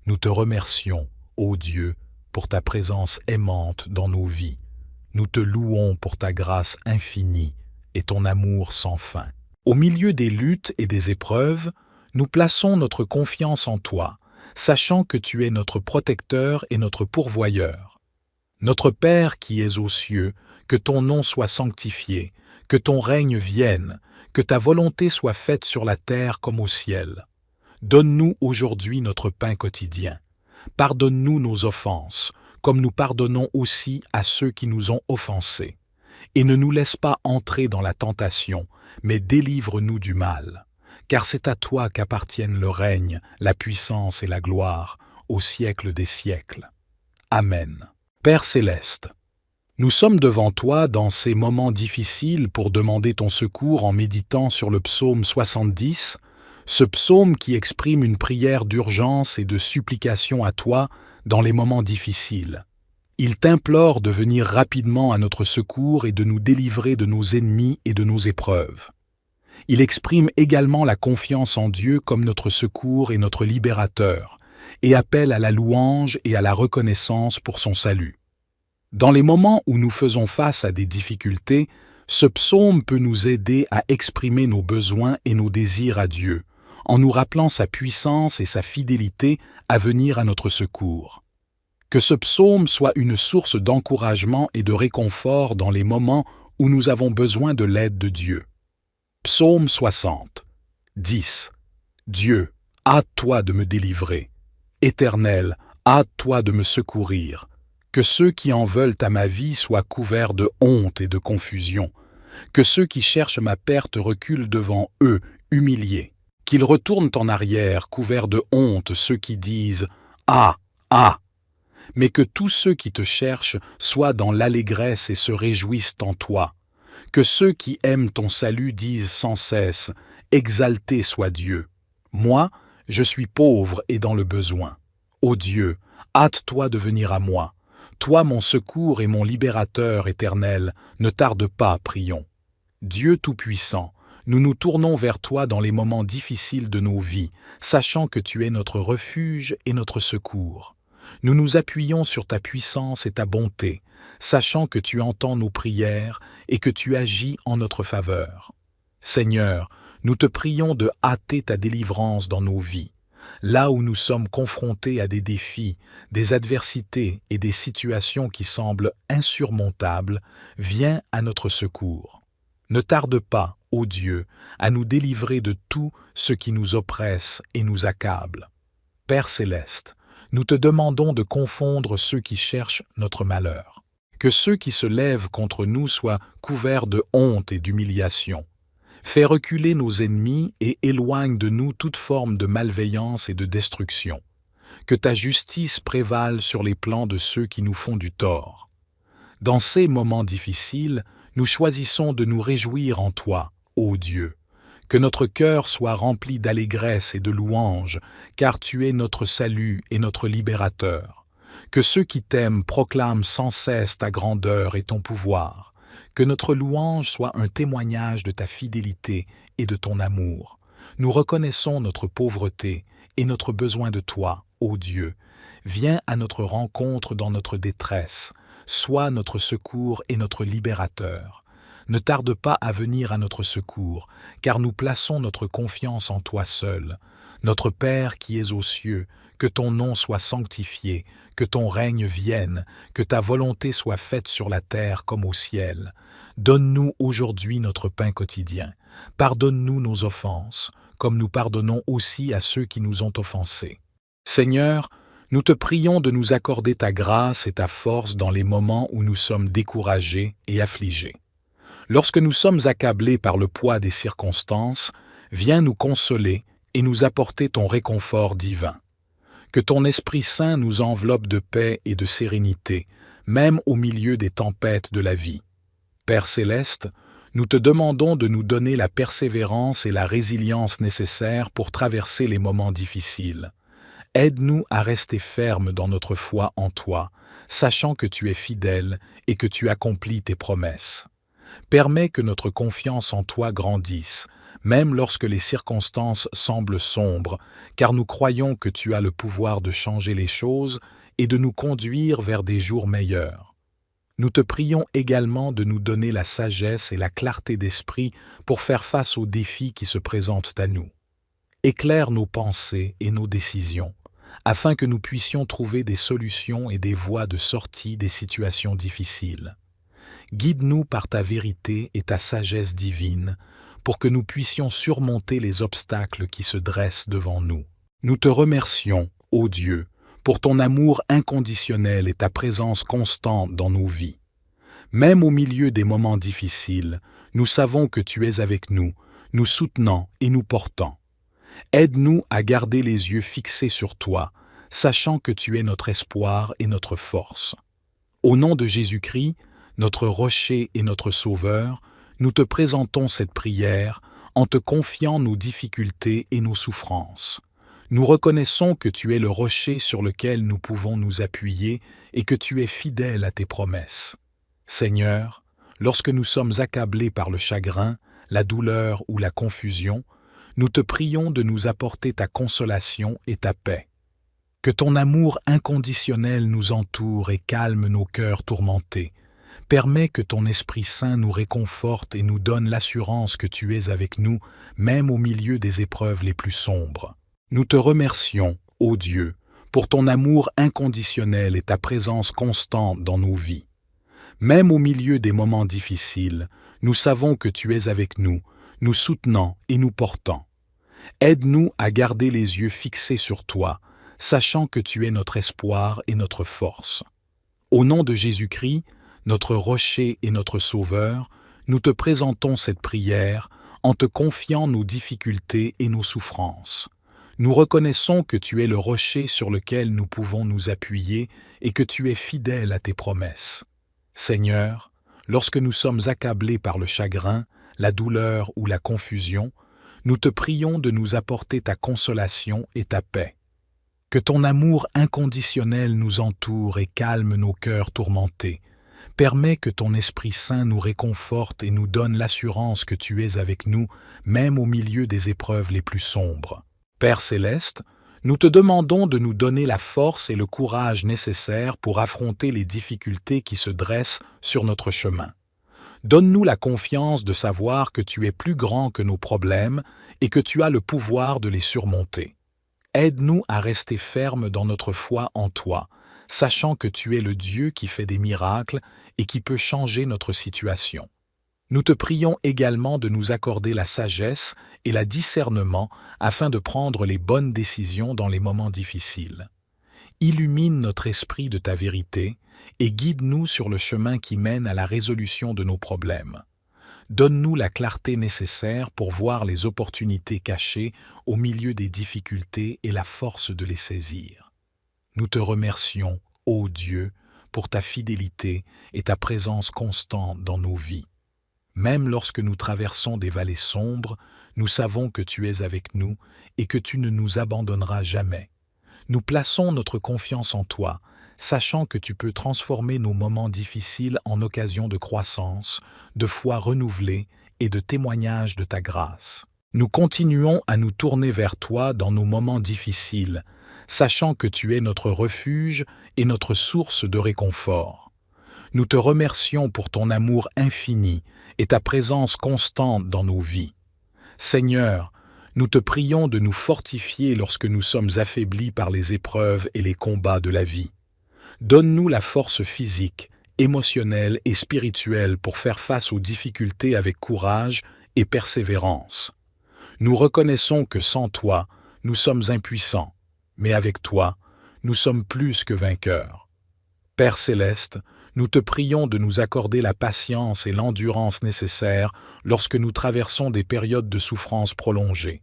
Nous te remercions, ô Dieu, pour ta présence aimante dans nos vies. Nous te louons pour ta grâce infinie et ton amour sans fin. Au milieu des luttes et des épreuves, nous plaçons notre confiance en toi, sachant que tu es notre protecteur et notre pourvoyeur. Notre Père qui es aux cieux, que ton nom soit sanctifié, que ton règne vienne, que ta volonté soit faite sur la terre comme au ciel. Donne-nous aujourd'hui notre pain quotidien. Pardonne-nous nos offenses, comme nous pardonnons aussi à ceux qui nous ont offensés. Et ne nous laisse pas entrer dans la tentation, mais délivre-nous du mal. Car c'est à toi qu'appartiennent le règne, la puissance et la gloire, au siècle des siècles. Amen. Père céleste, nous sommes devant toi dans ces moments difficiles pour demander ton secours en méditant sur le psaume 70, ce psaume qui exprime une prière d'urgence et de supplication à toi dans les moments difficiles. Il t'implore de venir rapidement à notre secours et de nous délivrer de nos ennemis et de nos épreuves. Il exprime également la confiance en Dieu comme notre secours et notre libérateur, et appelle à la louange et à la reconnaissance pour son salut. Dans les moments où nous faisons face à des difficultés, ce psaume peut nous aider à exprimer nos besoins et nos désirs à Dieu, en nous rappelant sa puissance et sa fidélité à venir à notre secours. Que ce psaume soit une source d'encouragement et de réconfort dans les moments où nous avons besoin de l'aide de Dieu. Psaume 60. 10. Dieu, hâte-toi de me délivrer. Éternel, hâte-toi de me secourir. Que ceux qui en veulent à ma vie soient couverts de honte et de confusion. Que ceux qui cherchent ma perte reculent devant eux, humiliés. Qu'ils retournent en arrière, couverts de honte, ceux qui disent « Ah, ah !» Mais que tous ceux qui te cherchent soient dans l'allégresse et se réjouissent en toi. Que ceux qui aiment ton salut disent sans cesse « Exalté soit Dieu !» Moi, je suis pauvre et dans le besoin. Ô Dieu, hâte-toi de venir à moi. Toi, mon secours et mon libérateur éternel, ne tarde pas, prions. Dieu Tout-Puissant, nous nous tournons vers toi dans les moments difficiles de nos vies, sachant que tu es notre refuge et notre secours. Nous nous appuyons sur ta puissance et ta bonté, sachant que tu entends nos prières et que tu agis en notre faveur. Seigneur, nous te prions de hâter ta délivrance dans nos vies. Là où nous sommes confrontés à des défis, des adversités et des situations qui semblent insurmontables, viens à notre secours. Ne tarde pas, ô Dieu, à nous délivrer de tout ce qui nous oppresse et nous accable. Père céleste, nous te demandons de confondre ceux qui cherchent notre malheur. Que ceux qui se lèvent contre nous soient couverts de honte et d'humiliation. Fais reculer nos ennemis et éloigne de nous toute forme de malveillance et de destruction. Que ta justice prévale sur les plans de ceux qui nous font du tort. Dans ces moments difficiles, nous choisissons de nous réjouir en toi, ô Dieu. Que notre cœur soit rempli d'allégresse et de louange, car tu es notre salut et notre libérateur. Que ceux qui t'aiment proclament sans cesse ta grandeur et ton pouvoir. Que notre louange soit un témoignage de ta fidélité et de ton amour. Nous reconnaissons notre pauvreté et notre besoin de toi, ô Dieu. Viens à notre rencontre dans notre détresse. Sois notre secours et notre libérateur. Ne tarde pas à venir à notre secours, car nous plaçons notre confiance en toi seul. Notre Père qui es aux cieux, que ton nom soit sanctifié, que ton règne vienne, que ta volonté soit faite sur la terre comme au ciel. Donne-nous aujourd'hui notre pain quotidien. Pardonne-nous nos offenses, comme nous pardonnons aussi à ceux qui nous ont offensés. Seigneur, nous te prions de nous accorder ta grâce et ta force dans les moments où nous sommes découragés et affligés. Lorsque nous sommes accablés par le poids des circonstances, viens nous consoler et nous apporter ton réconfort divin. Que ton Esprit Saint nous enveloppe de paix et de sérénité, même au milieu des tempêtes de la vie. Père céleste, nous te demandons de nous donner la persévérance et la résilience nécessaires pour traverser les moments difficiles. Aide-nous à rester fermes dans notre foi en toi, sachant que tu es fidèle et que tu accomplis tes promesses. Permets que notre confiance en toi grandisse, même lorsque les circonstances semblent sombres, car nous croyons que tu as le pouvoir de changer les choses et de nous conduire vers des jours meilleurs. Nous te prions également de nous donner la sagesse et la clarté d'esprit pour faire face aux défis qui se présentent à nous. Éclaire nos pensées et nos décisions, afin que nous puissions trouver des solutions et des voies de sortie des situations difficiles. Guide-nous par ta vérité et ta sagesse divine, pour que nous puissions surmonter les obstacles qui se dressent devant nous. Nous te remercions, ô Dieu, pour ton amour inconditionnel et ta présence constante dans nos vies. Même au milieu des moments difficiles, nous savons que tu es avec nous, nous soutenant et nous portant. Aide-nous à garder les yeux fixés sur toi, sachant que tu es notre espoir et notre force. Au nom de Jésus-Christ, notre rocher et notre sauveur, nous te présentons cette prière en te confiant nos difficultés et nos souffrances. Nous reconnaissons que tu es le rocher sur lequel nous pouvons nous appuyer et que tu es fidèle à tes promesses. Seigneur, lorsque nous sommes accablés par le chagrin, la douleur ou la confusion, nous te prions de nous apporter ta consolation et ta paix. Que ton amour inconditionnel nous entoure et calme nos cœurs tourmentés. Permets que ton Esprit Saint nous réconforte et nous donne l'assurance que tu es avec nous, même au milieu des épreuves les plus sombres. Nous te remercions, ô Dieu, pour ton amour inconditionnel et ta présence constante dans nos vies. Même au milieu des moments difficiles, nous savons que tu es avec nous, nous soutenant et nous portant. Aide-nous à garder les yeux fixés sur toi, sachant que tu es notre espoir et notre force. Au nom de Jésus-Christ, notre rocher et notre sauveur, nous te présentons cette prière en te confiant nos difficultés et nos souffrances. Nous reconnaissons que tu es le rocher sur lequel nous pouvons nous appuyer et que tu es fidèle à tes promesses. Seigneur, lorsque nous sommes accablés par le chagrin, la douleur ou la confusion, nous te prions de nous apporter ta consolation et ta paix. Que ton amour inconditionnel nous entoure et calme nos cœurs tourmentés. Permets que ton Esprit Saint nous réconforte et nous donne l'assurance que tu es avec nous, même au milieu des épreuves les plus sombres. Père céleste, nous te demandons de nous donner la force et le courage nécessaires pour affronter les difficultés qui se dressent sur notre chemin. Donne-nous la confiance de savoir que tu es plus grand que nos problèmes et que tu as le pouvoir de les surmonter. Aide-nous à rester fermes dans notre foi en toi, sachant que tu es le Dieu qui fait des miracles et qui peut changer notre situation. Nous te prions également de nous accorder la sagesse et le discernement afin de prendre les bonnes décisions dans les moments difficiles. Illumine notre esprit de ta vérité et guide-nous sur le chemin qui mène à la résolution de nos problèmes. Donne-nous la clarté nécessaire pour voir les opportunités cachées au milieu des difficultés et la force de les saisir. Nous te remercions, ô Dieu, pour ta fidélité et ta présence constante dans nos vies. Même lorsque nous traversons des vallées sombres, nous savons que tu es avec nous et que tu ne nous abandonneras jamais. Nous plaçons notre confiance en toi, sachant que tu peux transformer nos moments difficiles en occasion de croissance, de foi renouvelée et de témoignage de ta grâce. Nous continuons à nous tourner vers toi dans nos moments difficiles, sachant que tu es notre refuge et notre source de réconfort. Nous te remercions pour ton amour infini et ta présence constante dans nos vies. Seigneur, nous te prions de nous fortifier lorsque nous sommes affaiblis par les épreuves et les combats de la vie. Donne-nous la force physique, émotionnelle et spirituelle pour faire face aux difficultés avec courage et persévérance. Nous reconnaissons que sans toi, nous sommes impuissants, mais avec toi, nous sommes plus que vainqueurs. Père céleste, nous te prions de nous accorder la patience et l'endurance nécessaires lorsque nous traversons des périodes de souffrance prolongées.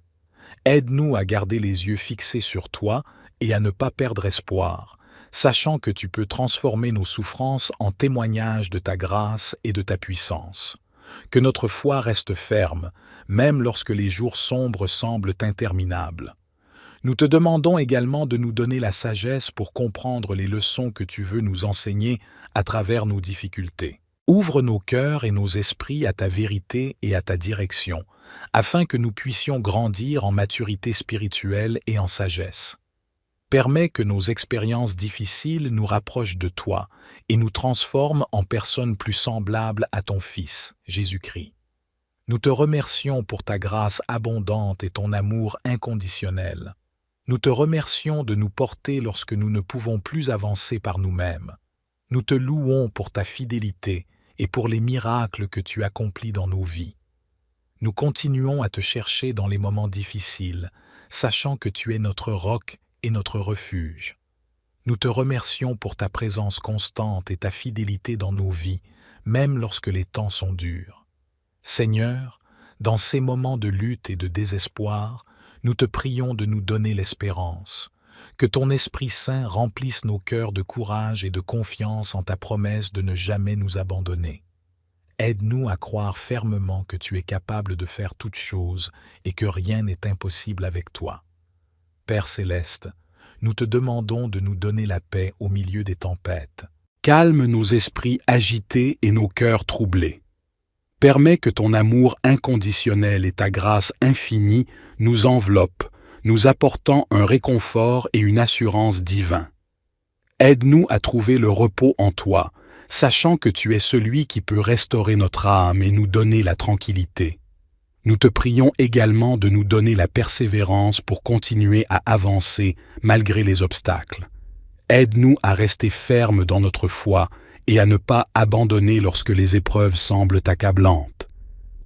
Aide-nous à garder les yeux fixés sur toi et à ne pas perdre espoir, sachant que tu peux transformer nos souffrances en témoignage de ta grâce et de ta puissance. Que notre foi reste ferme, même lorsque les jours sombres semblent interminables. Nous te demandons également de nous donner la sagesse pour comprendre les leçons que tu veux nous enseigner à travers nos difficultés. Ouvre nos cœurs et nos esprits à ta vérité et à ta direction, afin que nous puissions grandir en maturité spirituelle et en sagesse. Permets que nos expériences difficiles nous rapprochent de toi et nous transforment en personnes plus semblables à ton Fils, Jésus-Christ. Nous te remercions pour ta grâce abondante et ton amour inconditionnel. Nous te remercions de nous porter lorsque nous ne pouvons plus avancer par nous-mêmes. Nous te louons pour ta fidélité et pour les miracles que tu accomplis dans nos vies. Nous continuons à te chercher dans les moments difficiles, sachant que tu es notre roc et notre refuge. Nous te remercions pour ta présence constante et ta fidélité dans nos vies, même lorsque les temps sont durs. Seigneur, dans ces moments de lutte et de désespoir, nous te prions de nous donner l'espérance. Que ton Esprit Saint remplisse nos cœurs de courage et de confiance en ta promesse de ne jamais nous abandonner. Aide-nous à croire fermement que tu es capable de faire toutes choses et que rien n'est impossible avec toi. Père Céleste, nous te demandons de nous donner la paix au milieu des tempêtes. Calme nos esprits agités et nos cœurs troublés. Permets que ton amour inconditionnel et ta grâce infinie nous enveloppent, nous apportant un réconfort et une assurance divins. Aide-nous à trouver le repos en toi, sachant que tu es celui qui peut restaurer notre âme et nous donner la tranquillité. Nous te prions également de nous donner la persévérance pour continuer à avancer malgré les obstacles. Aide-nous à rester fermes dans notre foi et à ne pas abandonner lorsque les épreuves semblent accablantes.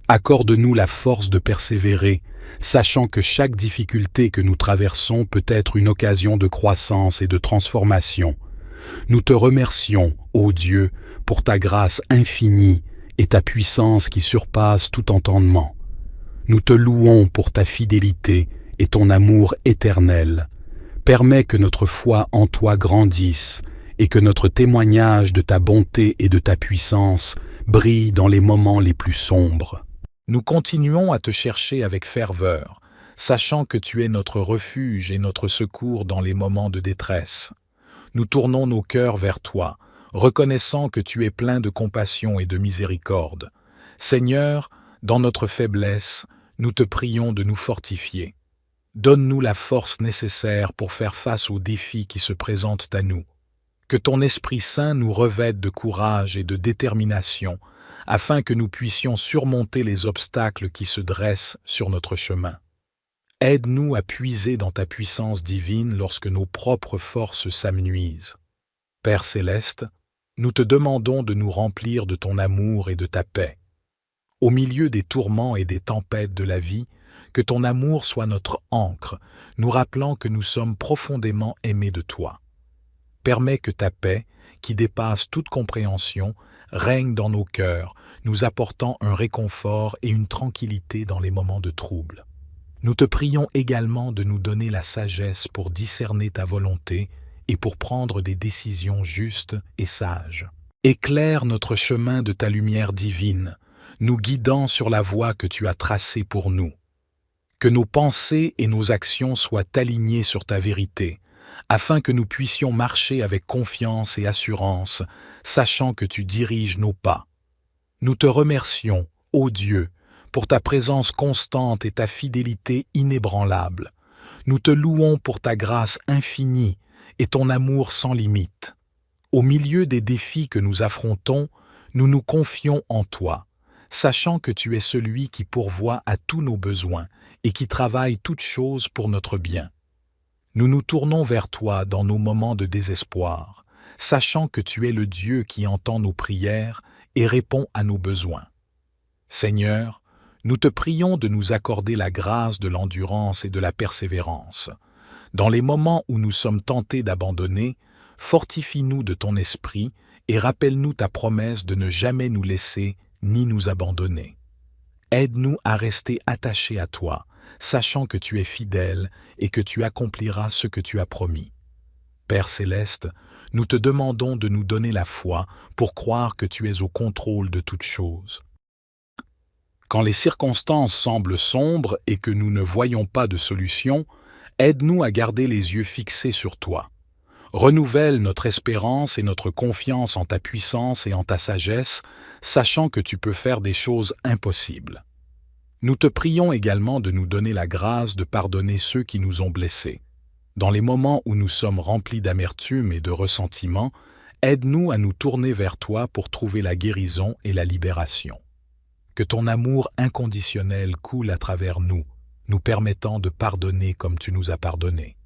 Accorde-nous la force de persévérer, sachant que chaque difficulté que nous traversons peut être une occasion de croissance et de transformation. Nous te remercions, ô Dieu, pour ta grâce infinie et ta puissance qui surpasse tout entendement. Nous te louons pour ta fidélité et ton amour éternel. Permets que notre foi en toi grandisse et que notre témoignage de ta bonté et de ta puissance brille dans les moments les plus sombres. Nous continuons à te chercher avec ferveur, sachant que tu es notre refuge et notre secours dans les moments de détresse. Nous tournons nos cœurs vers toi, reconnaissant que tu es plein de compassion et de miséricorde. Seigneur, dans notre faiblesse, nous te prions de nous fortifier. Donne-nous la force nécessaire pour faire face aux défis qui se présentent à nous. Que ton Esprit Saint nous revête de courage et de détermination, afin que nous puissions surmonter les obstacles qui se dressent sur notre chemin. Aide-nous à puiser dans ta puissance divine lorsque nos propres forces s'amenuisent. Père Céleste, nous te demandons de nous remplir de ton amour et de ta paix. Au milieu des tourments et des tempêtes de la vie, que ton amour soit notre ancre, nous rappelant que nous sommes profondément aimés de toi. Permets que ta paix, qui dépasse toute compréhension, règne dans nos cœurs, nous apportant un réconfort et une tranquillité dans les moments de trouble. Nous te prions également de nous donner la sagesse pour discerner ta volonté et pour prendre des décisions justes et sages. Éclaire notre chemin de ta lumière divine, nous guidant sur la voie que tu as tracée pour nous. Que nos pensées et nos actions soient alignées sur ta vérité, afin que nous puissions marcher avec confiance et assurance, sachant que tu diriges nos pas. Nous te remercions, ô Dieu, pour ta présence constante et ta fidélité inébranlable. Nous te louons pour ta grâce infinie et ton amour sans limite. Au milieu des défis que nous affrontons, nous nous confions en toi, sachant que tu es celui qui pourvoit à tous nos besoins et qui travaille toutes choses pour notre bien. Nous nous tournons vers toi dans nos moments de désespoir, sachant que tu es le Dieu qui entend nos prières et répond à nos besoins. Seigneur, nous te prions de nous accorder la grâce de l'endurance et de la persévérance. Dans les moments où nous sommes tentés d'abandonner, fortifie-nous de ton esprit et rappelle-nous ta promesse de ne jamais nous laisser ni nous abandonner. Aide-nous à rester attachés à toi, sachant que tu es fidèle et que tu accompliras ce que tu as promis. Père Céleste, nous te demandons de nous donner la foi pour croire que tu es au contrôle de toutes choses. Quand les circonstances semblent sombres et que nous ne voyons pas de solution, aide-nous à garder les yeux fixés sur toi. Renouvelle notre espérance et notre confiance en ta puissance et en ta sagesse, sachant que tu peux faire des choses impossibles. Nous te prions également de nous donner la grâce de pardonner ceux qui nous ont blessés. Dans les moments où nous sommes remplis d'amertume et de ressentiment, aide-nous à nous tourner vers toi pour trouver la guérison et la libération. Que ton amour inconditionnel coule à travers nous, nous permettant de pardonner comme tu nous as pardonné.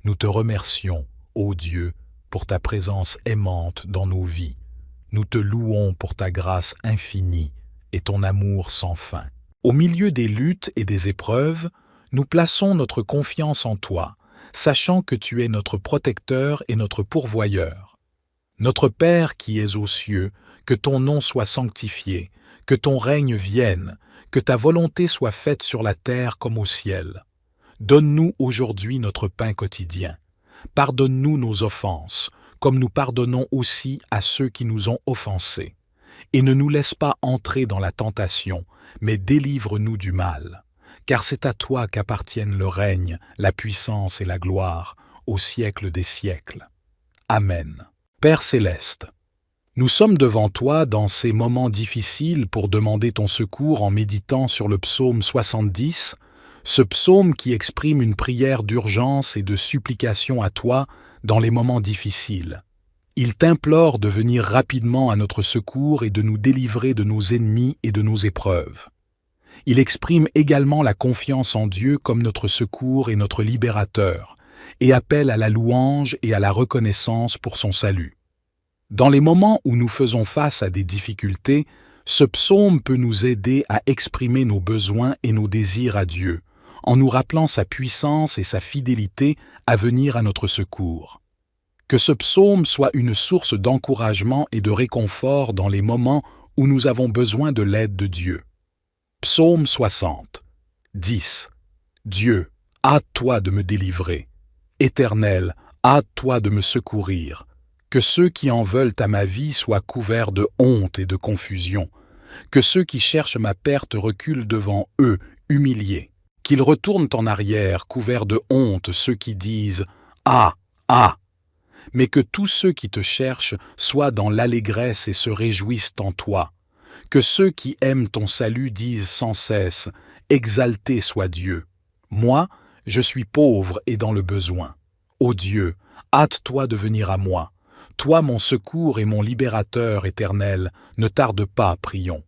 Nous te remercions, ô Dieu, pour ta présence aimante dans nos vies. Nous te louons pour ta grâce infinie et ton amour sans fin. Au milieu des luttes et des épreuves, nous plaçons notre confiance en toi, sachant que tu es notre protecteur et notre pourvoyeur. Notre Père qui es aux cieux, que ton nom soit sanctifié, que ton règne vienne, que ta volonté soit faite sur la terre comme au ciel. Donne-nous aujourd'hui notre pain quotidien. Pardonne-nous nos offenses, comme nous pardonnons aussi à ceux qui nous ont offensés. Et ne nous laisse pas entrer dans la tentation, mais délivre-nous du mal. Car c'est à toi qu'appartiennent le règne, la puissance et la gloire, au siècle des siècles. Amen. Père céleste, nous sommes devant toi dans ces moments difficiles pour demander ton secours en méditant sur le psaume 70, ce psaume qui exprime une prière d'urgence et de supplication à toi dans les moments difficiles. Il t'implore de venir rapidement à notre secours et de nous délivrer de nos ennemis et de nos épreuves. Il exprime également la confiance en Dieu comme notre secours et notre libérateur, et appelle à la louange et à la reconnaissance pour son salut. Dans les moments où nous faisons face à des difficultés, ce psaume peut nous aider à exprimer nos besoins et nos désirs à Dieu, en nous rappelant sa puissance et sa fidélité à venir à notre secours. Que ce psaume soit une source d'encouragement et de réconfort dans les moments où nous avons besoin de l'aide de Dieu. Psaume 60. 10. Dieu, hâte-toi de me délivrer. Éternel, hâte-toi de me secourir. Que ceux qui en veulent à ma vie soient couverts de honte et de confusion. Que ceux qui cherchent ma perte reculent devant eux, humiliés. Qu'ils retournent en arrière, couverts de honte, ceux qui disent « Ah, ah !» Mais que tous ceux qui te cherchent soient dans l'allégresse et se réjouissent en toi. Que ceux qui aiment ton salut disent sans cesse « Exalté soit Dieu !» Moi, je suis pauvre et dans le besoin. Ô Dieu, hâte-toi de venir à moi. Toi, mon secours et mon libérateur éternel, ne tarde pas, prions.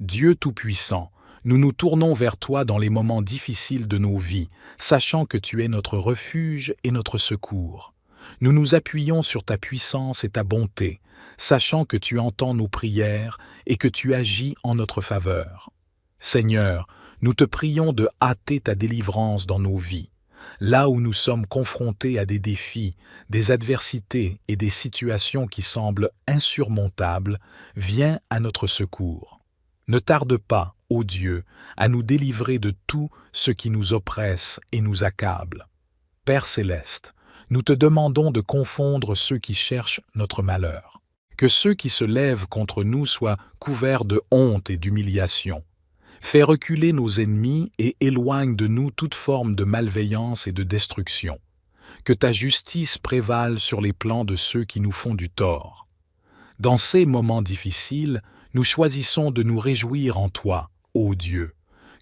Dieu Tout-Puissant, nous nous tournons vers toi dans les moments difficiles de nos vies, sachant que tu es notre refuge et notre secours. Nous nous appuyons sur ta puissance et ta bonté, sachant que tu entends nos prières et que tu agis en notre faveur. Seigneur, nous te prions de hâter ta délivrance dans nos vies. Là où nous sommes confrontés à des défis, des adversités et des situations qui semblent insurmontables, viens à notre secours. Ne tarde pas, ô Dieu, à nous délivrer de tout ce qui nous oppresse et nous accable. Père céleste, nous te demandons de confondre ceux qui cherchent notre malheur. Que ceux qui se lèvent contre nous soient couverts de honte et d'humiliation. Fais reculer nos ennemis et éloigne de nous toute forme de malveillance et de destruction. Que ta justice prévale sur les plans de ceux qui nous font du tort. Dans ces moments difficiles, nous choisissons de nous réjouir en toi, ô Dieu.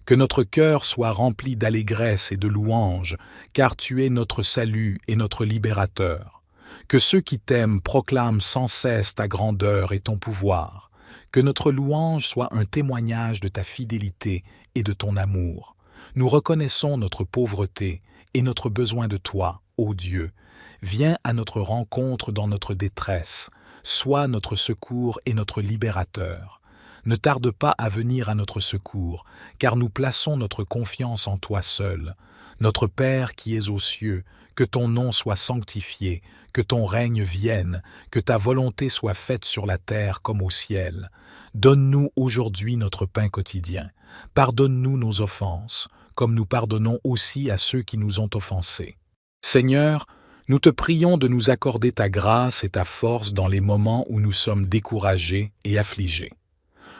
Que notre cœur soit rempli d'allégresse et de louange, car tu es notre salut et notre libérateur. Que ceux qui t'aiment proclament sans cesse ta grandeur et ton pouvoir. Que notre louange soit un témoignage de ta fidélité et de ton amour. Nous reconnaissons notre pauvreté et notre besoin de toi, ô Dieu. Viens à notre rencontre dans notre détresse. Sois notre secours et notre libérateur. Ne tarde pas à venir à notre secours, car nous plaçons notre confiance en toi seul. Notre Père qui es aux cieux, que ton nom soit sanctifié, que ton règne vienne, que ta volonté soit faite sur la terre comme au ciel. Donne-nous aujourd'hui notre pain quotidien. Pardonne-nous nos offenses, comme nous pardonnons aussi à ceux qui nous ont offensés. Seigneur, nous te prions de nous accorder ta grâce et ta force dans les moments où nous sommes découragés et affligés.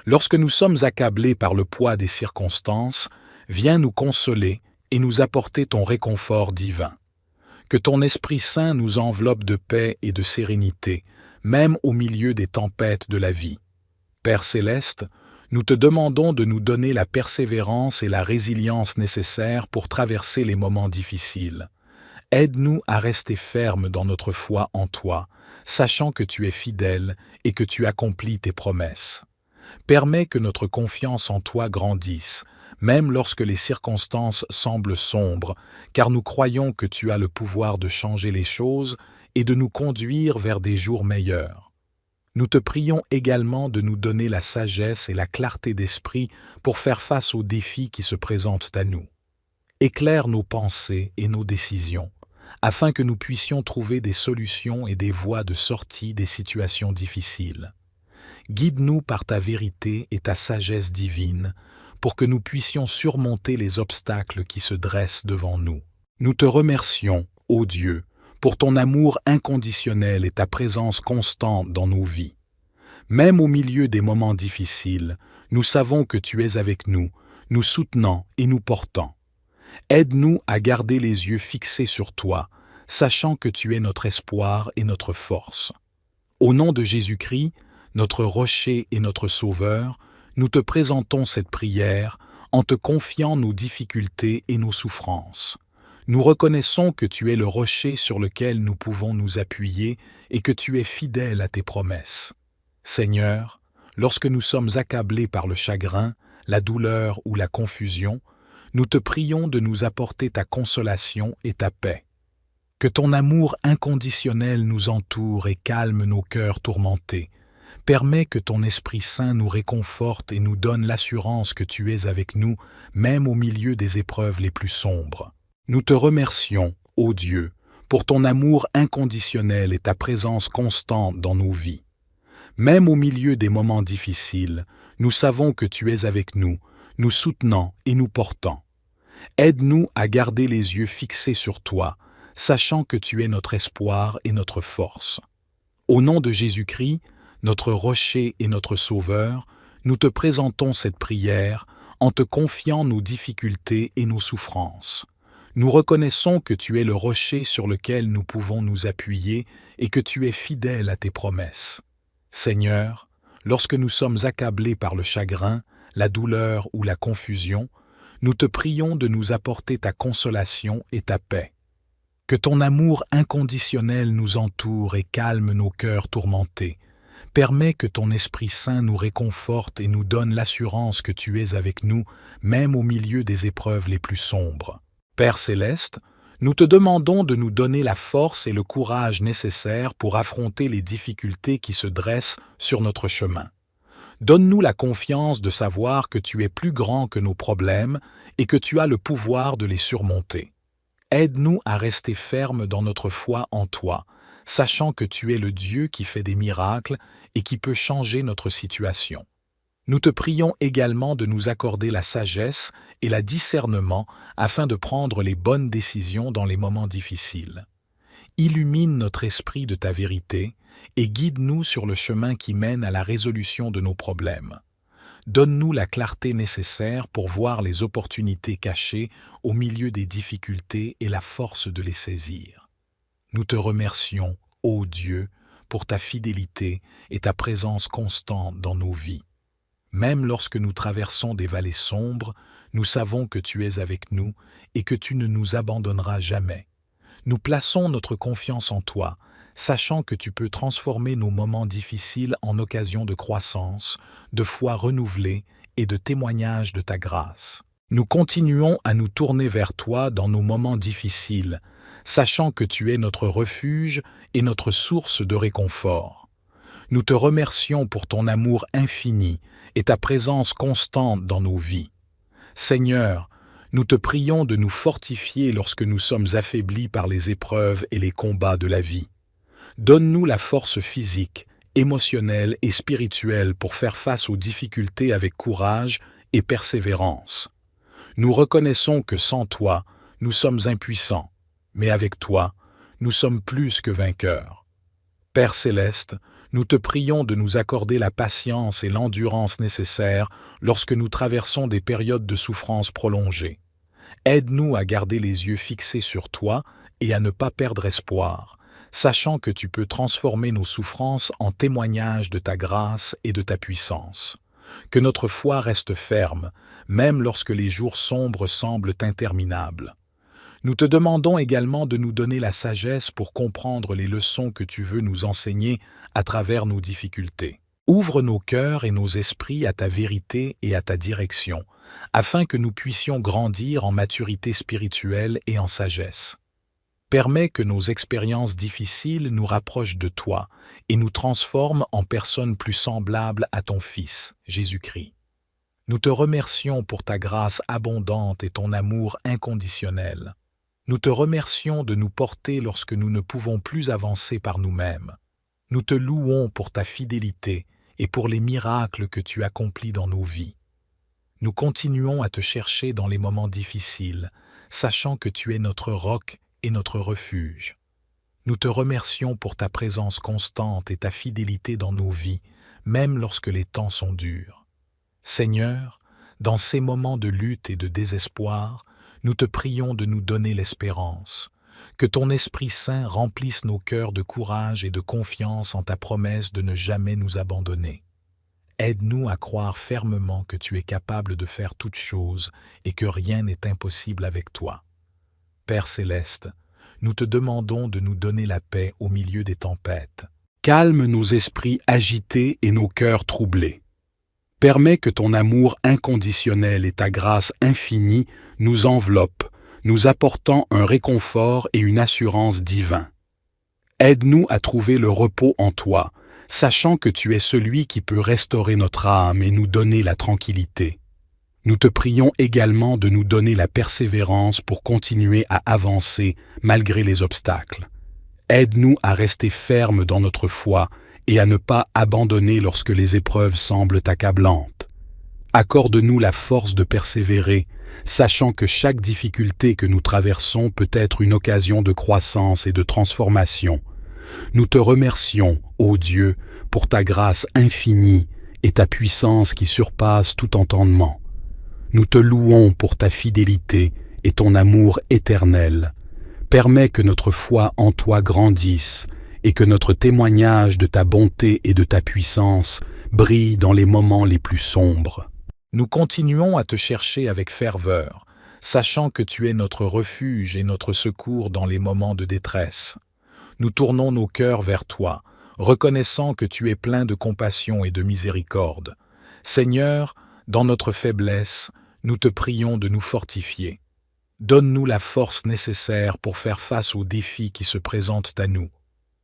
Lorsque nous sommes accablés par le poids des circonstances, viens nous consoler et nous apporter ton réconfort divin. Que ton Esprit Saint nous enveloppe de paix et de sérénité, même au milieu des tempêtes de la vie. Père céleste, nous te demandons de nous donner la persévérance et la résilience nécessaires pour traverser les moments difficiles. Aide-nous à rester fermes dans notre foi en toi, sachant que tu es fidèle et que tu accomplis tes promesses. Permets que notre confiance en toi grandisse, même lorsque les circonstances semblent sombres, car nous croyons que tu as le pouvoir de changer les choses et de nous conduire vers des jours meilleurs. Nous te prions également de nous donner la sagesse et la clarté d'esprit pour faire face aux défis qui se présentent à nous. Éclaire nos pensées et nos décisions, afin que nous puissions trouver des solutions et des voies de sortie des situations difficiles. Guide-nous par ta vérité et ta sagesse divine, pour que nous puissions surmonter les obstacles qui se dressent devant nous. Nous te remercions, ô Dieu, pour ton amour inconditionnel et ta présence constante dans nos vies. Même au milieu des moments difficiles, nous savons que tu es avec nous, nous soutenant et nous portant. Aide-nous à garder les yeux fixés sur toi, sachant que tu es notre espoir et notre force. Au nom de Jésus-Christ, notre rocher et notre sauveur, nous te présentons cette prière en te confiant nos difficultés et nos souffrances. Nous reconnaissons que tu es le rocher sur lequel nous pouvons nous appuyer et que tu es fidèle à tes promesses. Seigneur, lorsque nous sommes accablés par le chagrin, la douleur ou la confusion, nous te prions de nous apporter ta consolation et ta paix. Que ton amour inconditionnel nous entoure et calme nos cœurs tourmentés. Permets que ton Esprit Saint nous réconforte et nous donne l'assurance que tu es avec nous, même au milieu des épreuves les plus sombres. Nous te remercions, ô Dieu, pour ton amour inconditionnel et ta présence constante dans nos vies. Même au milieu des moments difficiles, nous savons que tu es avec nous, nous soutenant et nous portant. Aide-nous à garder les yeux fixés sur toi, sachant que tu es notre espoir et notre force. Au nom de Jésus-Christ, notre rocher et notre sauveur, nous te présentons cette prière en te confiant nos difficultés et nos souffrances. Nous reconnaissons que tu es le rocher sur lequel nous pouvons nous appuyer et que tu es fidèle à tes promesses. Seigneur, lorsque nous sommes accablés par le chagrin, la douleur ou la confusion, nous te prions de nous apporter ta consolation et ta paix. Que ton amour inconditionnel nous entoure et calme nos cœurs tourmentés. Permets que ton Esprit Saint nous réconforte et nous donne l'assurance que tu es avec nous, même au milieu des épreuves les plus sombres. Père céleste, nous te demandons de nous donner la force et le courage nécessaires pour affronter les difficultés qui se dressent sur notre chemin. Donne-nous la confiance de savoir que tu es plus grand que nos problèmes et que tu as le pouvoir de les surmonter. Aide-nous à rester fermes dans notre foi en toi, sachant que tu es le Dieu qui fait des miracles et qui peut changer notre situation. Nous te prions également de nous accorder la sagesse et le discernement afin de prendre les bonnes décisions dans les moments difficiles. Illumine notre esprit de ta vérité et guide-nous sur le chemin qui mène à la résolution de nos problèmes. Donne-nous la clarté nécessaire pour voir les opportunités cachées au milieu des difficultés et la force de les saisir. Nous te remercions, ô Dieu, pour ta fidélité et ta présence constante dans nos vies. Même lorsque nous traversons des vallées sombres, nous savons que tu es avec nous et que tu ne nous abandonneras jamais. Nous plaçons notre confiance en toi, sachant que tu peux transformer nos moments difficiles en occasion de croissance, de foi renouvelée et de témoignage de ta grâce. Nous continuons à nous tourner vers toi dans nos moments difficiles, sachant que tu es notre refuge et notre source de réconfort. Nous te remercions pour ton amour infini et ta présence constante dans nos vies. Seigneur, nous te prions de nous fortifier lorsque nous sommes affaiblis par les épreuves et les combats de la vie. Donne-nous la force physique, émotionnelle et spirituelle pour faire face aux difficultés avec courage et persévérance. Nous reconnaissons que sans toi, nous sommes impuissants, mais avec toi, nous sommes plus que vainqueurs. Père céleste, nous te prions de nous accorder la patience et l'endurance nécessaires lorsque nous traversons des périodes de souffrance prolongées. Aide-nous à garder les yeux fixés sur toi et à ne pas perdre espoir, sachant que tu peux transformer nos souffrances en témoignages de ta grâce et de ta puissance. Que notre foi reste ferme, même lorsque les jours sombres semblent interminables. Nous te demandons également de nous donner la sagesse pour comprendre les leçons que tu veux nous enseigner à travers nos difficultés. Ouvre nos cœurs et nos esprits à ta vérité et à ta direction, afin que nous puissions grandir en maturité spirituelle et en sagesse. Permets que nos expériences difficiles nous rapprochent de toi et nous transforment en personnes plus semblables à ton Fils, Jésus-Christ. Nous te remercions pour ta grâce abondante et ton amour inconditionnel. Nous te remercions de nous porter lorsque nous ne pouvons plus avancer par nous-mêmes. Nous te louons pour ta fidélité et pour les miracles que tu accomplis dans nos vies. Nous continuons à te chercher dans les moments difficiles, sachant que tu es notre roc et notre refuge. Nous te remercions pour ta présence constante et ta fidélité dans nos vies, même lorsque les temps sont durs. Seigneur, dans ces moments de lutte et de désespoir, nous te prions de nous donner l'espérance. Que ton Esprit Saint remplisse nos cœurs de courage et de confiance en ta promesse de ne jamais nous abandonner. Aide-nous à croire fermement que tu es capable de faire toutes choses et que rien n'est impossible avec toi. Père Céleste, nous te demandons de nous donner la paix au milieu des tempêtes. Calme nos esprits agités et nos cœurs troublés. Permets que ton amour inconditionnel et ta grâce infinie nous enveloppent, nous apportant un réconfort et une assurance divins. Aide-nous à trouver le repos en toi, sachant que tu es celui qui peut restaurer notre âme et nous donner la tranquillité. Nous te prions également de nous donner la persévérance pour continuer à avancer malgré les obstacles. Aide-nous à rester fermes dans notre foi et à ne pas abandonner lorsque les épreuves semblent accablantes. Accorde-nous la force de persévérer, sachant que chaque difficulté que nous traversons peut être une occasion de croissance et de transformation. Nous te remercions, ô Dieu, pour ta grâce infinie et ta puissance qui surpasse tout entendement. Nous te louons pour ta fidélité et ton amour éternel. Permets que notre foi en toi grandisse et que notre témoignage de ta bonté et de ta puissance brille dans les moments les plus sombres. Nous continuons à te chercher avec ferveur, sachant que tu es notre refuge et notre secours dans les moments de détresse. Nous tournons nos cœurs vers toi, reconnaissant que tu es plein de compassion et de miséricorde. Seigneur, dans notre faiblesse, nous te prions de nous fortifier. Donne-nous la force nécessaire pour faire face aux défis qui se présentent à nous.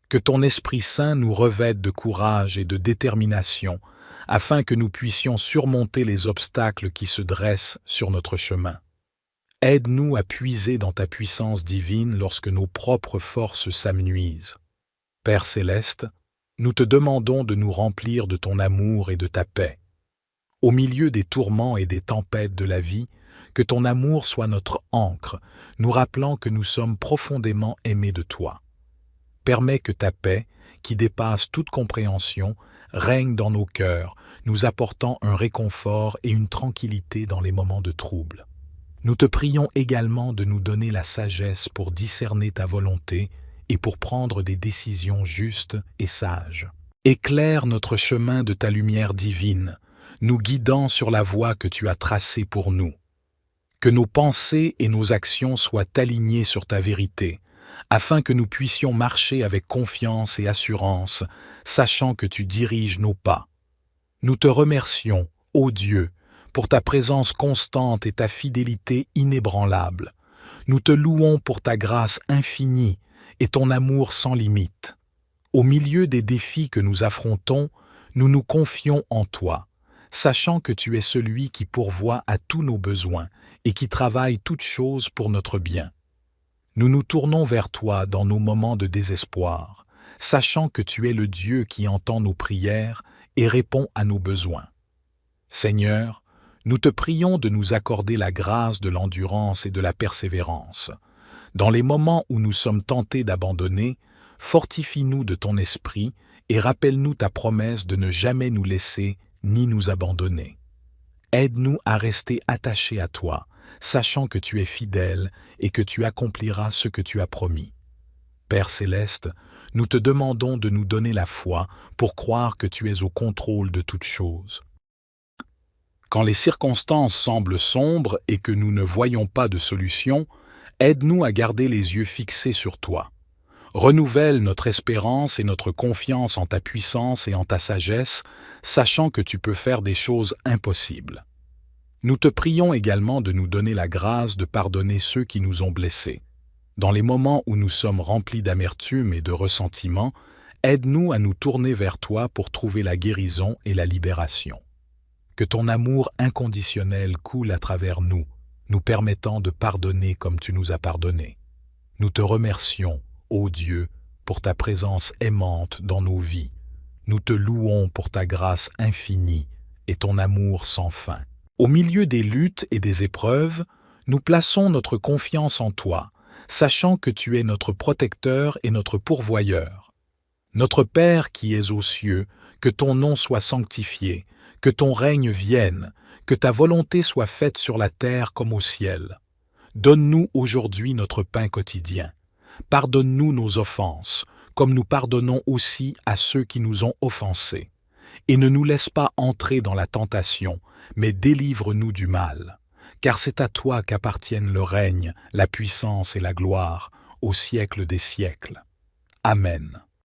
Que ton Esprit Saint nous revête de courage et de détermination, afin que nous puissions surmonter les obstacles qui se dressent sur notre chemin. Aide-nous à puiser dans ta puissance divine lorsque nos propres forces s'amenuisent. Père Céleste, nous te demandons de nous remplir de ton amour et de ta paix. Au milieu des tourments et des tempêtes de la vie, que ton amour soit notre ancre, nous rappelant que nous sommes profondément aimés de toi. Permets que ta paix, qui dépasse toute compréhension, règne dans nos cœurs, nous apportant un réconfort et une tranquillité dans les moments de trouble. Nous te prions également de nous donner la sagesse pour discerner ta volonté et pour prendre des décisions justes et sages. Éclaire notre chemin de ta lumière divine, nous guidant sur la voie que tu as tracée pour nous. Que nos pensées et nos actions soient alignées sur ta vérité, afin que nous puissions marcher avec confiance et assurance, sachant que tu diriges nos pas. Nous te remercions, ô Dieu, pour ta présence constante et ta fidélité inébranlable. Nous te louons pour ta grâce infinie et ton amour sans limite. Au milieu des défis que nous affrontons, nous nous confions en toi, sachant que tu es celui qui pourvoit à tous nos besoins et qui travaille toutes choses pour notre bien. Nous nous tournons vers toi dans nos moments de désespoir, sachant que tu es le Dieu qui entend nos prières et répond à nos besoins. Seigneur, nous te prions de nous accorder la grâce de l'endurance et de la persévérance. Dans les moments où nous sommes tentés d'abandonner, fortifie-nous de ton esprit et rappelle-nous ta promesse de ne jamais nous laisser ni nous abandonner. Aide-nous à rester attachés à toi, sachant que tu es fidèle et que tu accompliras ce que tu as promis. Père céleste, nous te demandons de nous donner la foi pour croire que tu es au contrôle de toutes choses. Quand les circonstances semblent sombres et que nous ne voyons pas de solution, aide-nous à garder les yeux fixés sur toi. Renouvelle notre espérance et notre confiance en ta puissance et en ta sagesse, sachant que tu peux faire des choses impossibles. Nous te prions également de nous donner la grâce de pardonner ceux qui nous ont blessés. Dans les moments où nous sommes remplis d'amertume et de ressentiment, aide-nous à nous tourner vers toi pour trouver la guérison et la libération. Que ton amour inconditionnel coule à travers nous, nous permettant de pardonner comme tu nous as pardonné. Nous te remercions, ô Dieu, pour ta présence aimante dans nos vies. Nous te louons pour ta grâce infinie et ton amour sans fin. Au milieu des luttes et des épreuves, nous plaçons notre confiance en toi, sachant que tu es notre protecteur et notre pourvoyeur. Notre Père qui es aux cieux, que ton nom soit sanctifié, que ton règne vienne, que ta volonté soit faite sur la terre comme au ciel. Donne-nous aujourd'hui notre pain quotidien. Pardonne-nous nos offenses, comme nous pardonnons aussi à ceux qui nous ont offensés. Et ne nous laisse pas entrer dans la tentation, mais délivre-nous du mal. Car c'est à toi qu'appartiennent le règne, la puissance et la gloire, au siècle des siècles. Amen.